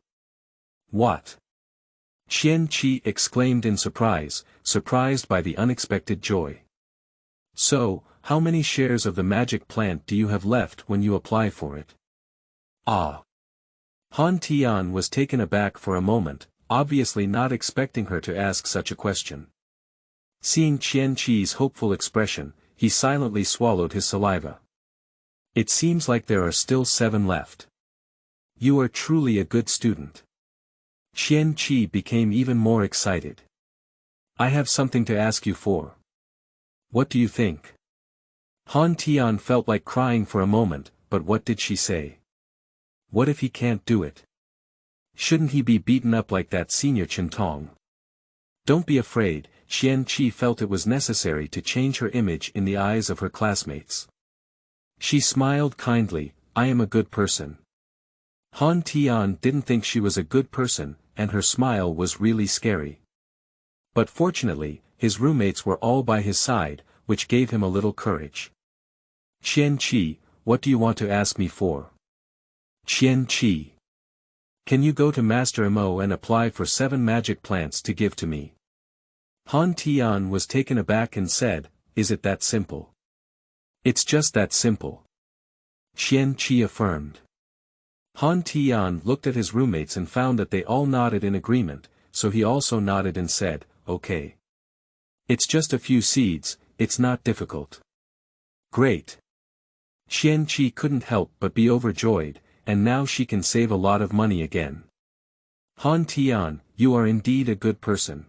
What? Qian Qi exclaimed in surprise, surprised by the unexpected joy. So, how many shares of the magic plant do you have left when you apply for it? Ah. Han Tian was taken aback for a moment, obviously not expecting her to ask such a question. Seeing Qian Qi's hopeful expression, he silently swallowed his saliva. It seems like there are still 7 left. You are truly a good student. Qian Qi became even more excited. I have something to ask you for. What do you think? Han Tian felt like crying for a moment, but what did she say? What if he can't do it? Shouldn't he be beaten up like that Senior Chintong? Don't be afraid, Qian Qi felt it was necessary to change her image in the eyes of her classmates. She smiled kindly, I am a good person. Han Tian didn't think she was a good person, and her smile was really scary. But fortunately, his roommates were all by his side, which gave him a little courage. Qian Qi, what do you want to ask me for? Qian Qi. Can you go to Master Mo and apply for 7 magic plants to give to me? Han Tian was taken aback and said, is it that simple? It's just that simple. Qian Qi affirmed. Han Tian looked at his roommates and found that they all nodded in agreement, so he also nodded and said, okay. It's just a few seeds, it's not difficult. Great. Qian Qi couldn't help but be overjoyed, and now she can save a lot of money again. Han Tian, you are indeed a good person.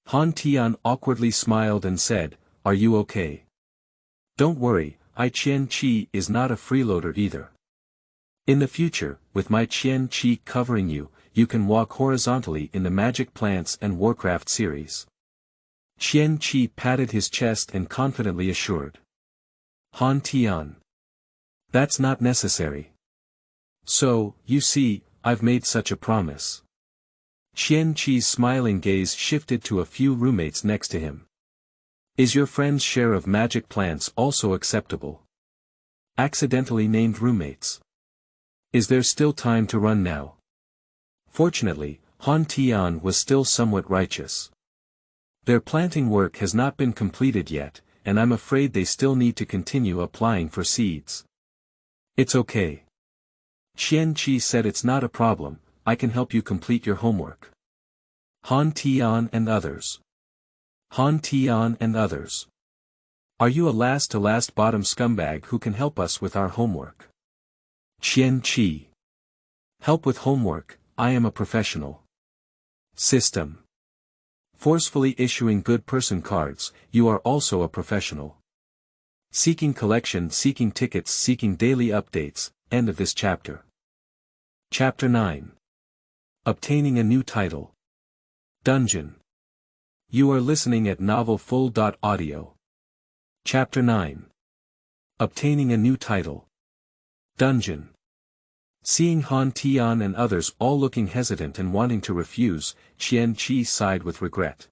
Han Tian awkwardly smiled and said, are you okay? Don't worry, Qian Qi is not a freeloader either. In the future, with my Qian Qi covering you, you can walk horizontally in the Magic Plants and Warcraft series. Qian Qi patted his chest and confidently assured. Han Tian. That's not necessary. So, you see, I've made such a promise. Qian Qi's smiling gaze shifted to a few roommates next to him. Is your friend's share of magic plants also acceptable? Accidentally named roommates. Is there still time to run now? Fortunately, Han Tian was still somewhat righteous. Their planting work has not been completed yet, and I'm afraid they still need to continue applying for seeds. It's okay. Qian Qi said it's not a problem, I can help you complete your homework. Han Tian and others. Han Tian and others. Are you a last-to-last bottom scumbag who can help us with our homework? Qian Qi. Help with homework, I am a professional. System. Forcefully issuing good person cards, you are also a professional. Seeking collection, seeking tickets, seeking daily updates, end of this chapter. Chapter 9. Obtaining a new title. Dungeon. You are listening at novelfull.audio. Chapter 9. Obtaining a new title. Dungeon. Seeing Han Tian and others all looking hesitant and wanting to refuse, Qian Qi sighed with regret.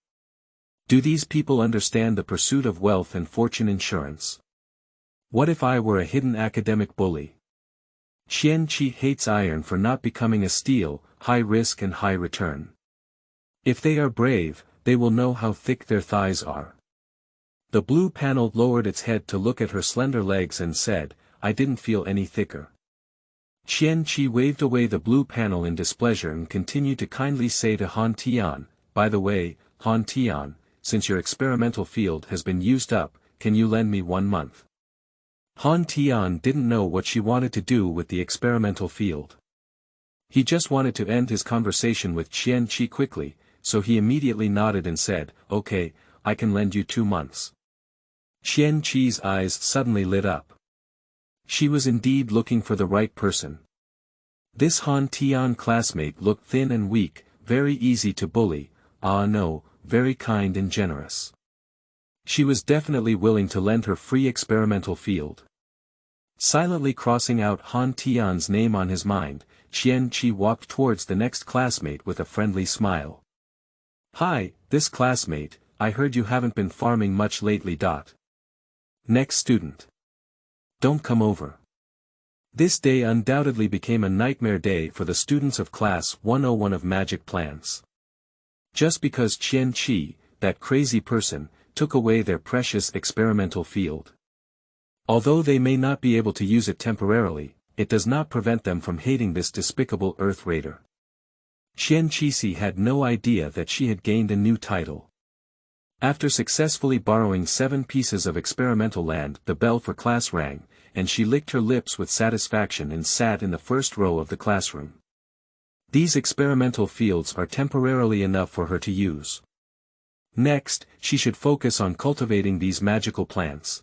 Do these people understand the pursuit of wealth and fortune insurance? What if I were a hidden academic bully? Qian Qi hates iron for not becoming a steel, high risk and high return. If they are brave, they will know how thick their thighs are. The blue panel lowered its head to look at her slender legs and said, I didn't feel any thicker. Qian Qi waved away the blue panel in displeasure and continued to kindly say to Han Tian, by the way, Han Tian, since your experimental field has been used up, can you lend me 1 month? Han Tian didn't know what she wanted to do with the experimental field. He just wanted to end his conversation with Qian Qi quickly, so he immediately nodded and said, okay, I can lend you 2 months. Qian Qi's eyes suddenly lit up. She was indeed looking for the right person. This Han Tian classmate looked thin and weak, very easy to bully, no, very kind and generous. She was definitely willing to lend her free experimental field. Silently crossing out Han Tian's name on his mind, Qian Qi walked towards the next classmate with a friendly smile. Hi, this classmate, I heard you haven't been farming much lately. Next student. Don't come over. This day undoubtedly became a nightmare day for the students of Class 101 of Magic Plants. Just because Qian Qi, that crazy person, took away their precious experimental field. Although they may not be able to use it temporarily, it does not prevent them from hating this despicable Earth Raider. Qian Qi had no idea that she had gained a new title. After successfully borrowing 7 pieces of experimental land, the bell for class rang, and she licked her lips with satisfaction and sat in the first row of the classroom. These experimental fields are temporarily enough for her to use. Next, she should focus on cultivating these magical plants.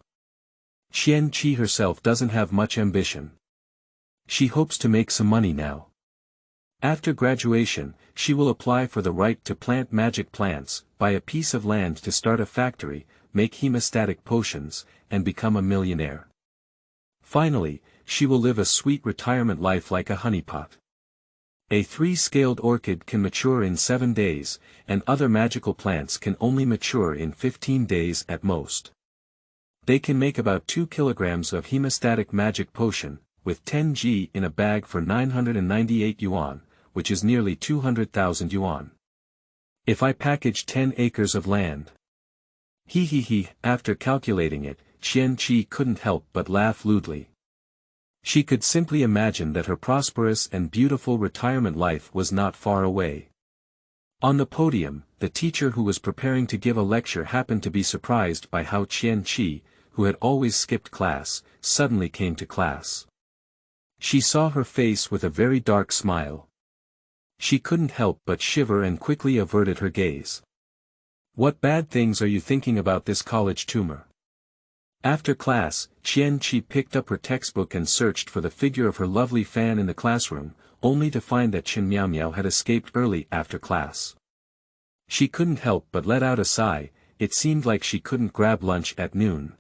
Qian Qi herself doesn't have much ambition. She hopes to make some money now. After graduation, she will apply for the right to plant magic plants, buy a piece of land to start a factory, make hemostatic potions, and become a millionaire. Finally, she will live a sweet retirement life like a honeypot. A 3-scaled orchid can mature in 7 days, and other magical plants can only mature in 15 days at most. They can make about 2 kilograms of hemostatic magic potion, with 10 G in a bag for 998 yuan, which is nearly 200,000 yuan. If I package 10 acres of land. After calculating it, Qian Qi couldn't help but laugh lewdly. She could simply imagine that her prosperous and beautiful retirement life was not far away. On the podium, the teacher who was preparing to give a lecture happened to be surprised by how Qian Qi, who had always skipped class, suddenly came to class. She saw her face with a very dark smile. She couldn't help but shiver and quickly averted her gaze. What bad things are you thinking about this college tumor? After class, Qian Qi picked up her textbook and searched for the figure of her lovely fan in the classroom, only to find that Qian Miao Miao had escaped early after class. She couldn't help but let out a sigh. It seemed like she couldn't grab lunch at noon.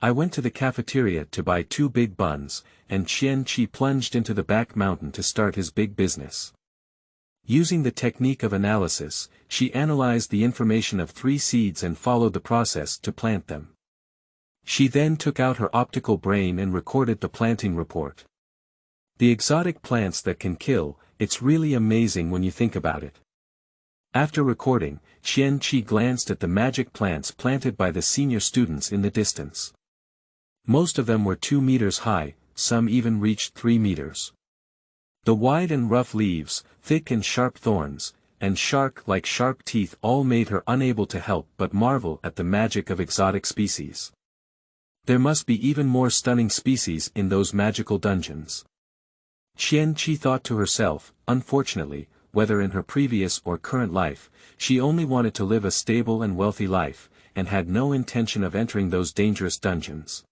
I went to the cafeteria to buy 2 big buns, and Qian Qi plunged into the back mountain to start his big business. Using the technique of analysis, she analyzed the information of 3 seeds and followed the process to plant them. She then took out her optical brain and recorded the planting report. The exotic plants that can kill, it's really amazing when you think about it. After recording, Qian Qi glanced at the magic plants planted by the senior students in the distance. Most of them were 2 meters high, some even reached 3 meters. The wide and rough leaves, thick and sharp thorns, and shark-like sharp teeth all made her unable to help but marvel at the magic of exotic species. There must be even more stunning species in those magical dungeons. Qian Qi thought to herself, unfortunately, whether in her previous or current life, she only wanted to live a stable and wealthy life, and had no intention of entering those dangerous dungeons.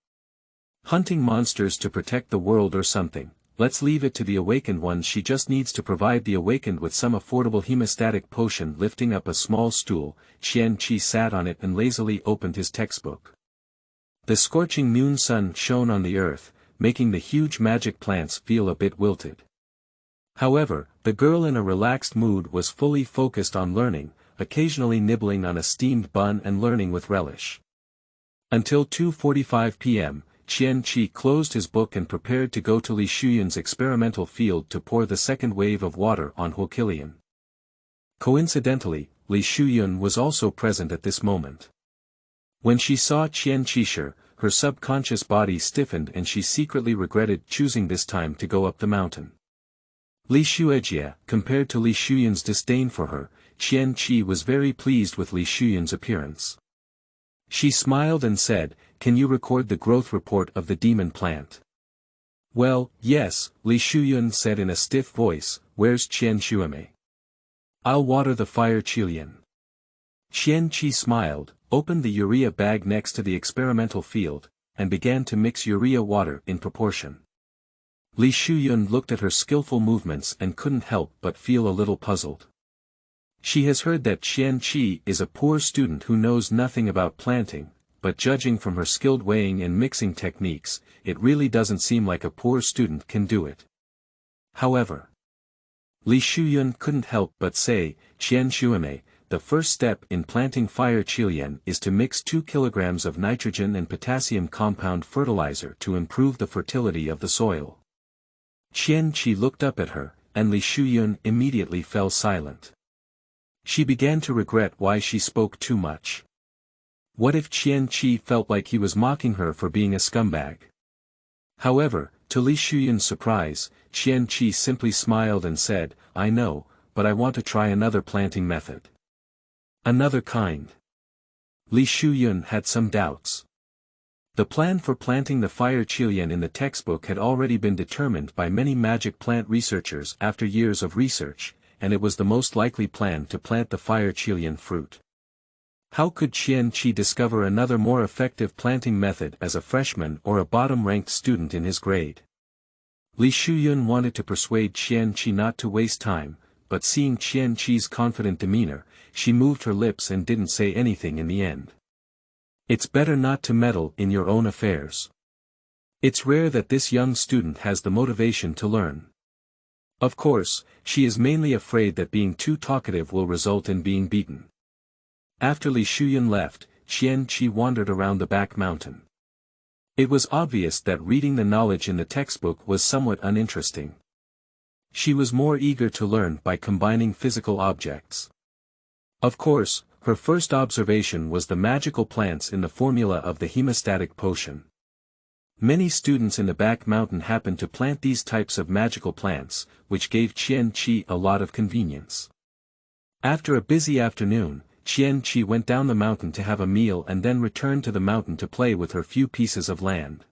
Hunting monsters to protect the world or something, let's leave it to the awakened ones. She just needs to provide the awakened with some affordable hemostatic potion. Lifting up a small stool, Qian Qi sat on it and lazily opened his textbook. The scorching noon sun shone on the earth, making the huge magic plants feel a bit wilted. However, the girl in a relaxed mood was fully focused on learning, occasionally nibbling on a steamed bun and learning with relish. Until 2:45 p.m., Qian Qi closed his book and prepared to go to Li Shuyun's experimental field to pour the second wave of water on Huokilian. Coincidentally, Li Shuyun was also present at this moment. When she saw Qian Qi, her subconscious body stiffened and she secretly regretted choosing this time to go up the mountain. Li Shuejie, compared to Li Shuyun's disdain for her, Qian Qi was very pleased with Li Shuyun's appearance. She smiled and said, "Can you record the growth report of the demon plant?" "Well, yes," Li Shuyun said in a stiff voice. "Where's Qian Xueme?" "I'll water the fire Qilian." Qian Qi smiled, opened the urea bag next to the experimental field, and began to mix urea water in proportion. Li Shuyun looked at her skillful movements and couldn't help but feel a little puzzled. She has heard that Qian Qi is a poor student who knows nothing about planting, but judging from her skilled weighing and mixing techniques, it really doesn't seem like a poor student can do it. However, Li Shuyun couldn't help but say, "Qian Xueme, the first step in planting fire Qilian is to mix 2 kilograms of nitrogen and potassium compound fertilizer to improve the fertility of the soil." Qian Qi looked up at her, and Li Shuyun immediately fell silent. She began to regret why she spoke too much. What if Qian Qi felt like he was mocking her for being a scumbag? However, to Li Shuyun's surprise, Qian Qi simply smiled and said, "I know, but I want to try another planting method." "Another kind?" Li Shuyun had some doubts. The plan for planting the fire Qilian in the textbook had already been determined by many magic plant researchers after years of research, and it was the most likely plan to plant the fire Qilian fruit. How could Qian Qi discover another more effective planting method as a freshman or a bottom-ranked student in his grade? Li Shuyun wanted to persuade Qian Qi not to waste time, but seeing Qian Qi's confident demeanor, she moved her lips and didn't say anything in the end. It's better not to meddle in your own affairs. It's rare that this young student has the motivation to learn. Of course, she is mainly afraid that being too talkative will result in being beaten. After Li Shuyun left, Qian Qi wandered around the back mountain. It was obvious that reading the knowledge in the textbook was somewhat uninteresting. She was more eager to learn by combining physical objects. Of course, her first observation was the magical plants in the formula of the hemostatic potion. Many students in the back mountain happened to plant these types of magical plants, which gave Qian Qi a lot of convenience. After a busy afternoon, Qian Qi went down the mountain to have a meal and then returned to the mountain to play with her few pieces of land.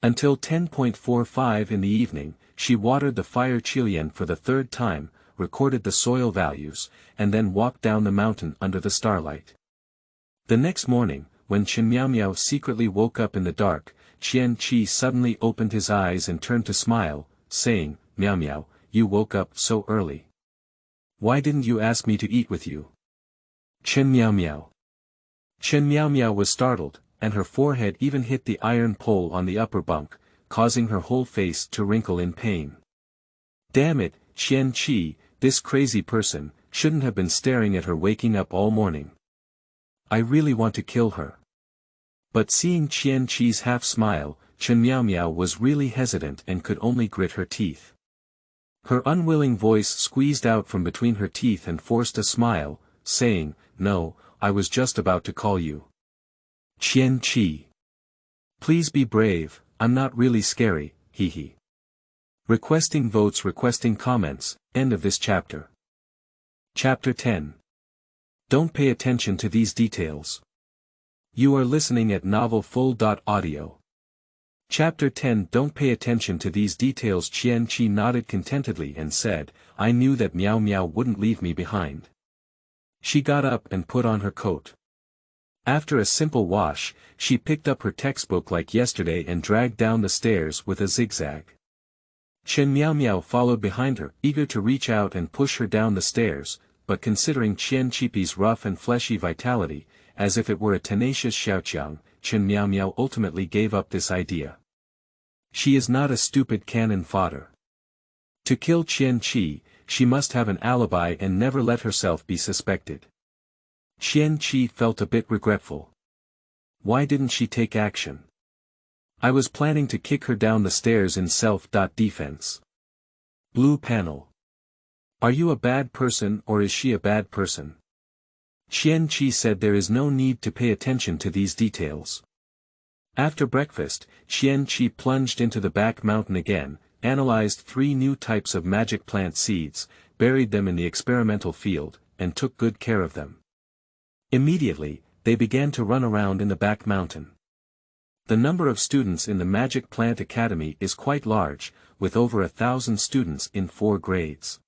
Until 10:45 in the evening, she watered the fire Qilian for the 3rd time, recorded the soil values, and then walked down the mountain under the starlight. The next morning, when Qian Miao Miao secretly woke up in the dark, Qian Qi suddenly opened his eyes and turned to smile, saying, "Miao Miao, you woke up so early. Why didn't you ask me to eat with you? Chen Miao Miao. Chen Miao Miao was startled, and her forehead even hit the iron pole on the upper bunk, causing her whole face to wrinkle in pain. Damn it, Qian Qi, this crazy person, shouldn't have been staring at her waking up all morning. I really want to kill her. But seeing Qian Qi's half-smile, Chen Miao Miao was really hesitant and could only grit her teeth. Her unwilling voice squeezed out from between her teeth and forced a smile, saying, "No, I was just about to call you. Qian Qi. Please be brave, I'm not really scary, hee hee." Requesting votes, requesting comments, end of this chapter. Chapter 10. Don't pay attention to these details. You are listening at novelfull.audio. Chapter 10. Don't pay attention to these details. Qian Qi nodded contentedly and said, I knew that Miao Miao wouldn't leave me behind. She got up and put on her coat. After a simple wash, she picked up her textbook like yesterday and dragged down the stairs with a zigzag. Chen Miao Miao followed behind her, eager to reach out and push her down the stairs, but considering Qian Qi's rough and fleshy vitality, as if it were a tenacious xiaoqiang, Chen Miao Miao ultimately gave up this idea. She is not a stupid cannon fodder. To kill Qian Qi, she must have an alibi and never let herself be suspected. Qian Qi felt a bit regretful. Why didn't she take action? I was planning to kick her down the stairs in self-defense. Blue panel. Are you a bad person or is she a bad person? Qian Qi said there is no need to pay attention to these details. After breakfast, Qian Qi plunged into the back mountain again, analyzed 3 new types of magic plant seeds, buried them in the experimental field, and took good care of them. Immediately, they began to run around in the back mountain. The number of students in the Magic Plant Academy is quite large, with over 1,000 students in 4 grades.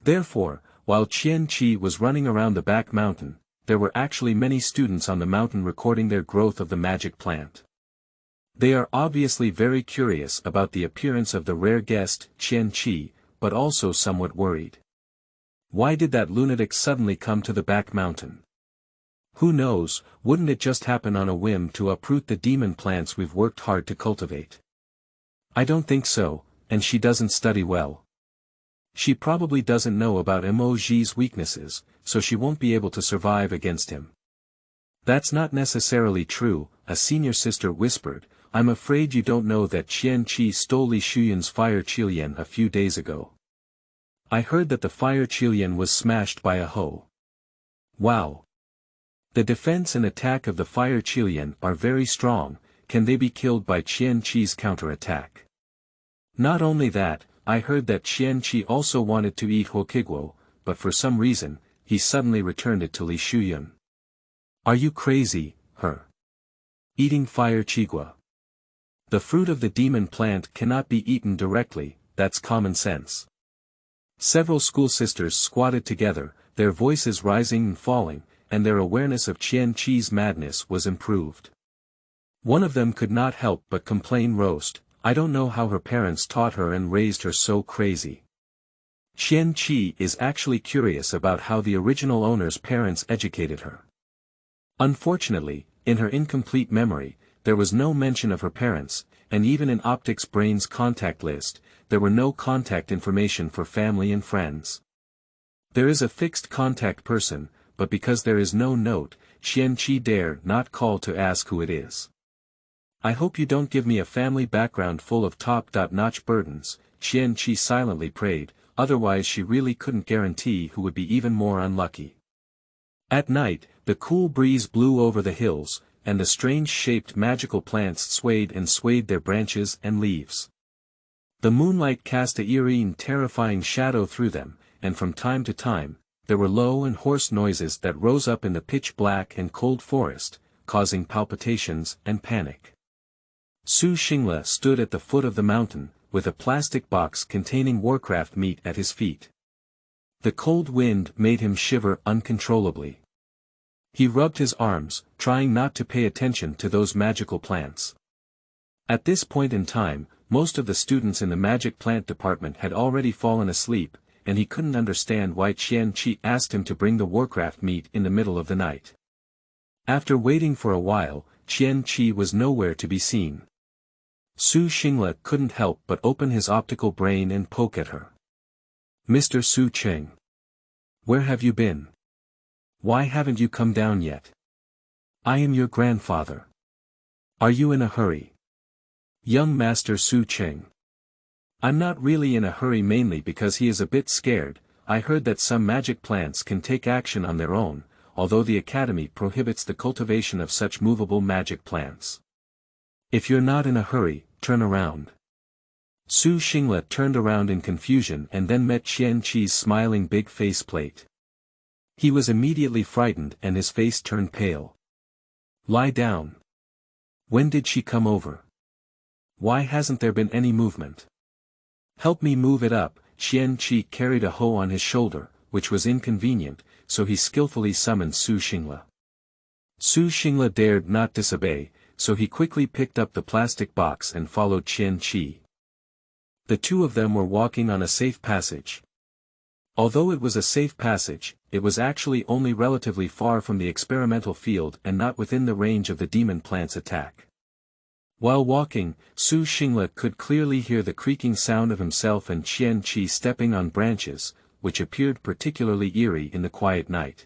Therefore, while Qian Qi was running around the back mountain, there were actually many students on the mountain recording their growth of the magic plant. They are obviously very curious about the appearance of the rare guest, Qian Qi, but also somewhat worried. Why did that lunatic suddenly come to the back mountain? Who knows, wouldn't it just happen on a whim to uproot the demon plants we've worked hard to cultivate? I don't think so, and she doesn't study well. She probably doesn't know about Emoji's weaknesses, so she won't be able to survive against him. That's not necessarily true, a senior sister whispered. I'm afraid you don't know that Qian Qi stole Li Shuyuan's fire qilian a few days ago. I heard that the fire qilian was smashed by a hoe. Wow. The defense and attack of the fire qilian are very strong. Can they be killed by Qian Qi's counterattack? Not only that, I heard that Qian Qi also wanted to eat Hokigwo, but for some reason, he suddenly returned it to Li Shuyuan. Are you crazy, her? Eating fire qigua. The fruit of the demon plant cannot be eaten directly, that's common sense. Several school sisters squatted together, their voices rising and falling, and their awareness of Qian Qi's madness was improved. One of them could not help but complain, roast, I don't know how her parents taught her and raised her so crazy. Qian Qi is actually curious about how the original owner's parents educated her. Unfortunately, in her incomplete memory, there was no mention of her parents, and even in Optic's brain's contact list, there were no contact information for family and friends. There is a fixed contact person, but because there is no note, Qian Qi dare not call to ask who it is. I hope you don't give me a family background full of top-notch burdens, Qian Qi silently prayed, otherwise she really couldn't guarantee who would be even more unlucky. At night, the cool breeze blew over the hills, and the strange-shaped magical plants swayed and swayed their branches and leaves. The moonlight cast a eerie and terrifying shadow through them, and from time to time, there were low and hoarse noises that rose up in the pitch-black and cold forest, causing palpitations and panic. Su Xingla stood at the foot of the mountain, with a plastic box containing Warcraft meat at his feet. The cold wind made him shiver uncontrollably. He rubbed his arms, trying not to pay attention to those magical plants. At this point in time, most of the students in the magic plant department had already fallen asleep, and he couldn't understand why Qian Qi asked him to bring the Warcraft meat in the middle of the night. After waiting for a while, Qian Qi was nowhere to be seen. Su Xingla couldn't help but open his optical brain and poke at her. "Mr. Su Cheng. Where have you been? Why haven't you come down yet? I am your grandfather. Are you in a hurry?" "Young Master Su Cheng. I'm not really in a hurry, mainly because he is a bit scared. I heard that some magic plants can take action on their own, although the Academy prohibits the cultivation of such movable magic plants. If you're not in a hurry, turn around." Su Xingla turned around in confusion and then met Qian Qi's smiling big faceplate. He was immediately frightened and his face turned pale. "Lie down. When did she come over? Why hasn't there been any movement? Help me move it up." Qian Qi carried a hoe on his shoulder, which was inconvenient, so he skillfully summoned Su Xingla. Su Xingla dared not disobey, so he quickly picked up the plastic box and followed Qian Qi. The two of them were walking on a safe passage. Although it was a safe passage, it was actually only relatively far from the experimental field and not within the range of the demon plant's attack. While walking, Su Xingla could clearly hear the creaking sound of himself and Qian Qi stepping on branches, which appeared particularly eerie in the quiet night.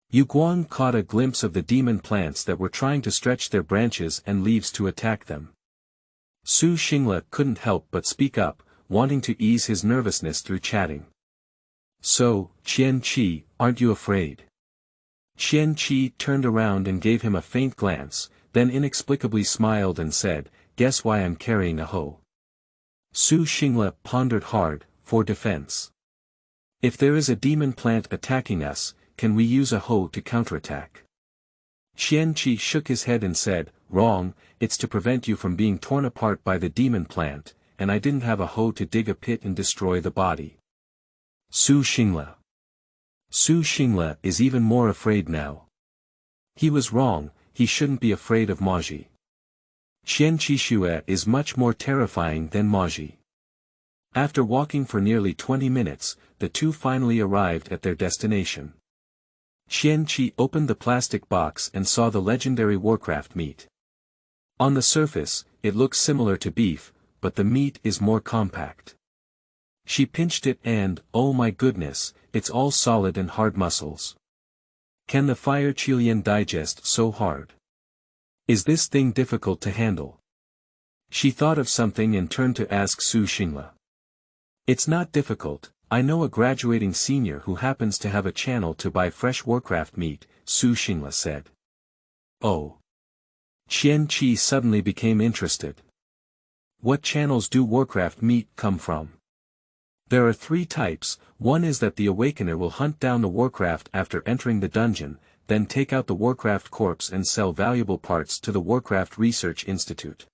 Yu Guang caught a glimpse of the demon plants that were trying to stretch their branches and leaves to attack them. Su Xingla couldn't help but speak up, wanting to ease his nervousness through chatting. "So, Qian Qi, aren't you afraid?" Qian Qi turned around and gave him a faint glance, then inexplicably smiled and said, "Guess why I'm carrying a hoe." Su Xingla pondered hard, for defense. "If there is a demon plant attacking us, can we use a hoe to counterattack?" Qian Qi shook his head and said, "Wrong, it's to prevent you from being torn apart by the demon plant, and I didn't have a hoe to dig a pit and destroy the body." Su Xingla. Su Xingla is even more afraid now. He was wrong, he shouldn't be afraid of Maji. Qian Qixue is much more terrifying than Maji. After walking for nearly 20 minutes, the two finally arrived at their destination. Qian Qi opened the plastic box and saw the legendary Warcraft meat. On the surface, it looks similar to beef, but the meat is more compact. She pinched it and, oh my goodness, it's all solid and hard muscles. Can the fire Qilian digest so hard? Is this thing difficult to handle? She thought of something and turned to ask Su Xingla. "It's not difficult, I know a graduating senior who happens to have a channel to buy fresh Warcraft meat," Su Xingla said. "Oh." Qian Qi suddenly became interested. "What channels do Warcraft meat come from?" "There are 3 types. One is that the Awakener will hunt down the Warcraft after entering the dungeon, then take out the Warcraft corpse and sell valuable parts to the Warcraft Research Institute.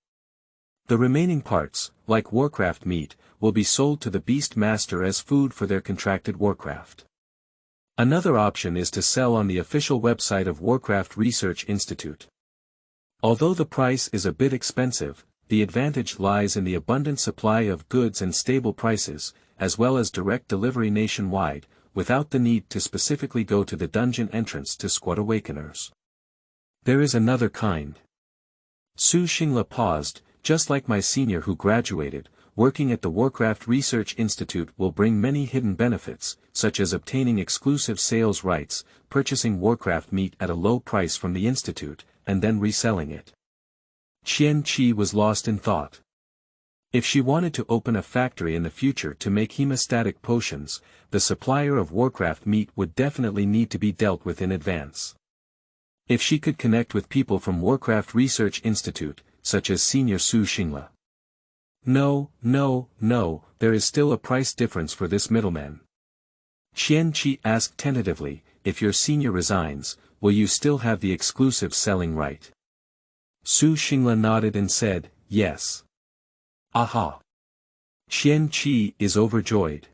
The remaining parts, like Warcraft meat, will be sold to the Beast Master as food for their contracted Warcraft. Another option is to sell on the official website of Warcraft Research Institute. Although the price is a bit expensive, the advantage lies in the abundant supply of goods and stable prices, as well as direct delivery nationwide, without the need to specifically go to the dungeon entrance to squat Awakeners. There is another kind." Su Xingla paused. "Just like my senior who graduated, working at the Warcraft Research Institute will bring many hidden benefits, such as obtaining exclusive sales rights, purchasing Warcraft meat at a low price from the Institute, and then reselling it." Qian Qi was lost in thought. If she wanted to open a factory in the future to make hemostatic potions, the supplier of Warcraft meat would definitely need to be dealt with in advance. If she could connect with people from Warcraft Research Institute, such as Senior Su Xingla. No, there is still a price difference for this middleman. Qian Qi asked tentatively, "If your senior resigns, will you still have the exclusive selling right?" Su Xingla nodded and said, "Yes." Aha! Qian Qi is overjoyed.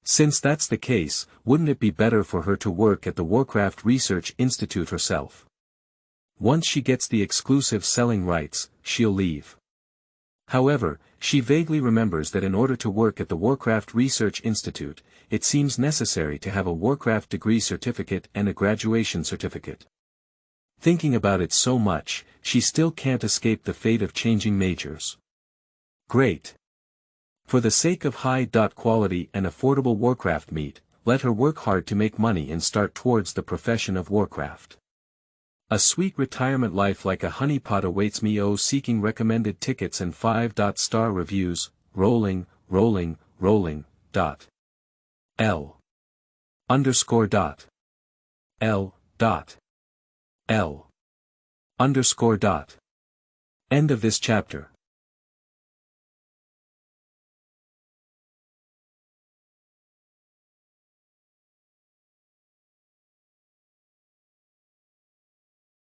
Since that's the case, wouldn't it be better for her to work at the Warcraft Research Institute herself? Once she gets the exclusive selling rights, she'll leave. However, she vaguely remembers that in order to work at the Warcraft Research Institute, it seems necessary to have a Warcraft degree certificate and a graduation certificate. Thinking about it so much, she still can't escape the fate of changing majors. Great. For the sake of high-quality and affordable Warcraft meat, let her work hard to make money and start towards the profession of Warcraft. A sweet retirement life like a honeypot awaits me. Seeking recommended tickets and 5-star reviews, rolling. L. Underscore dot. L. Dot. L. Underscore dot. End of this chapter.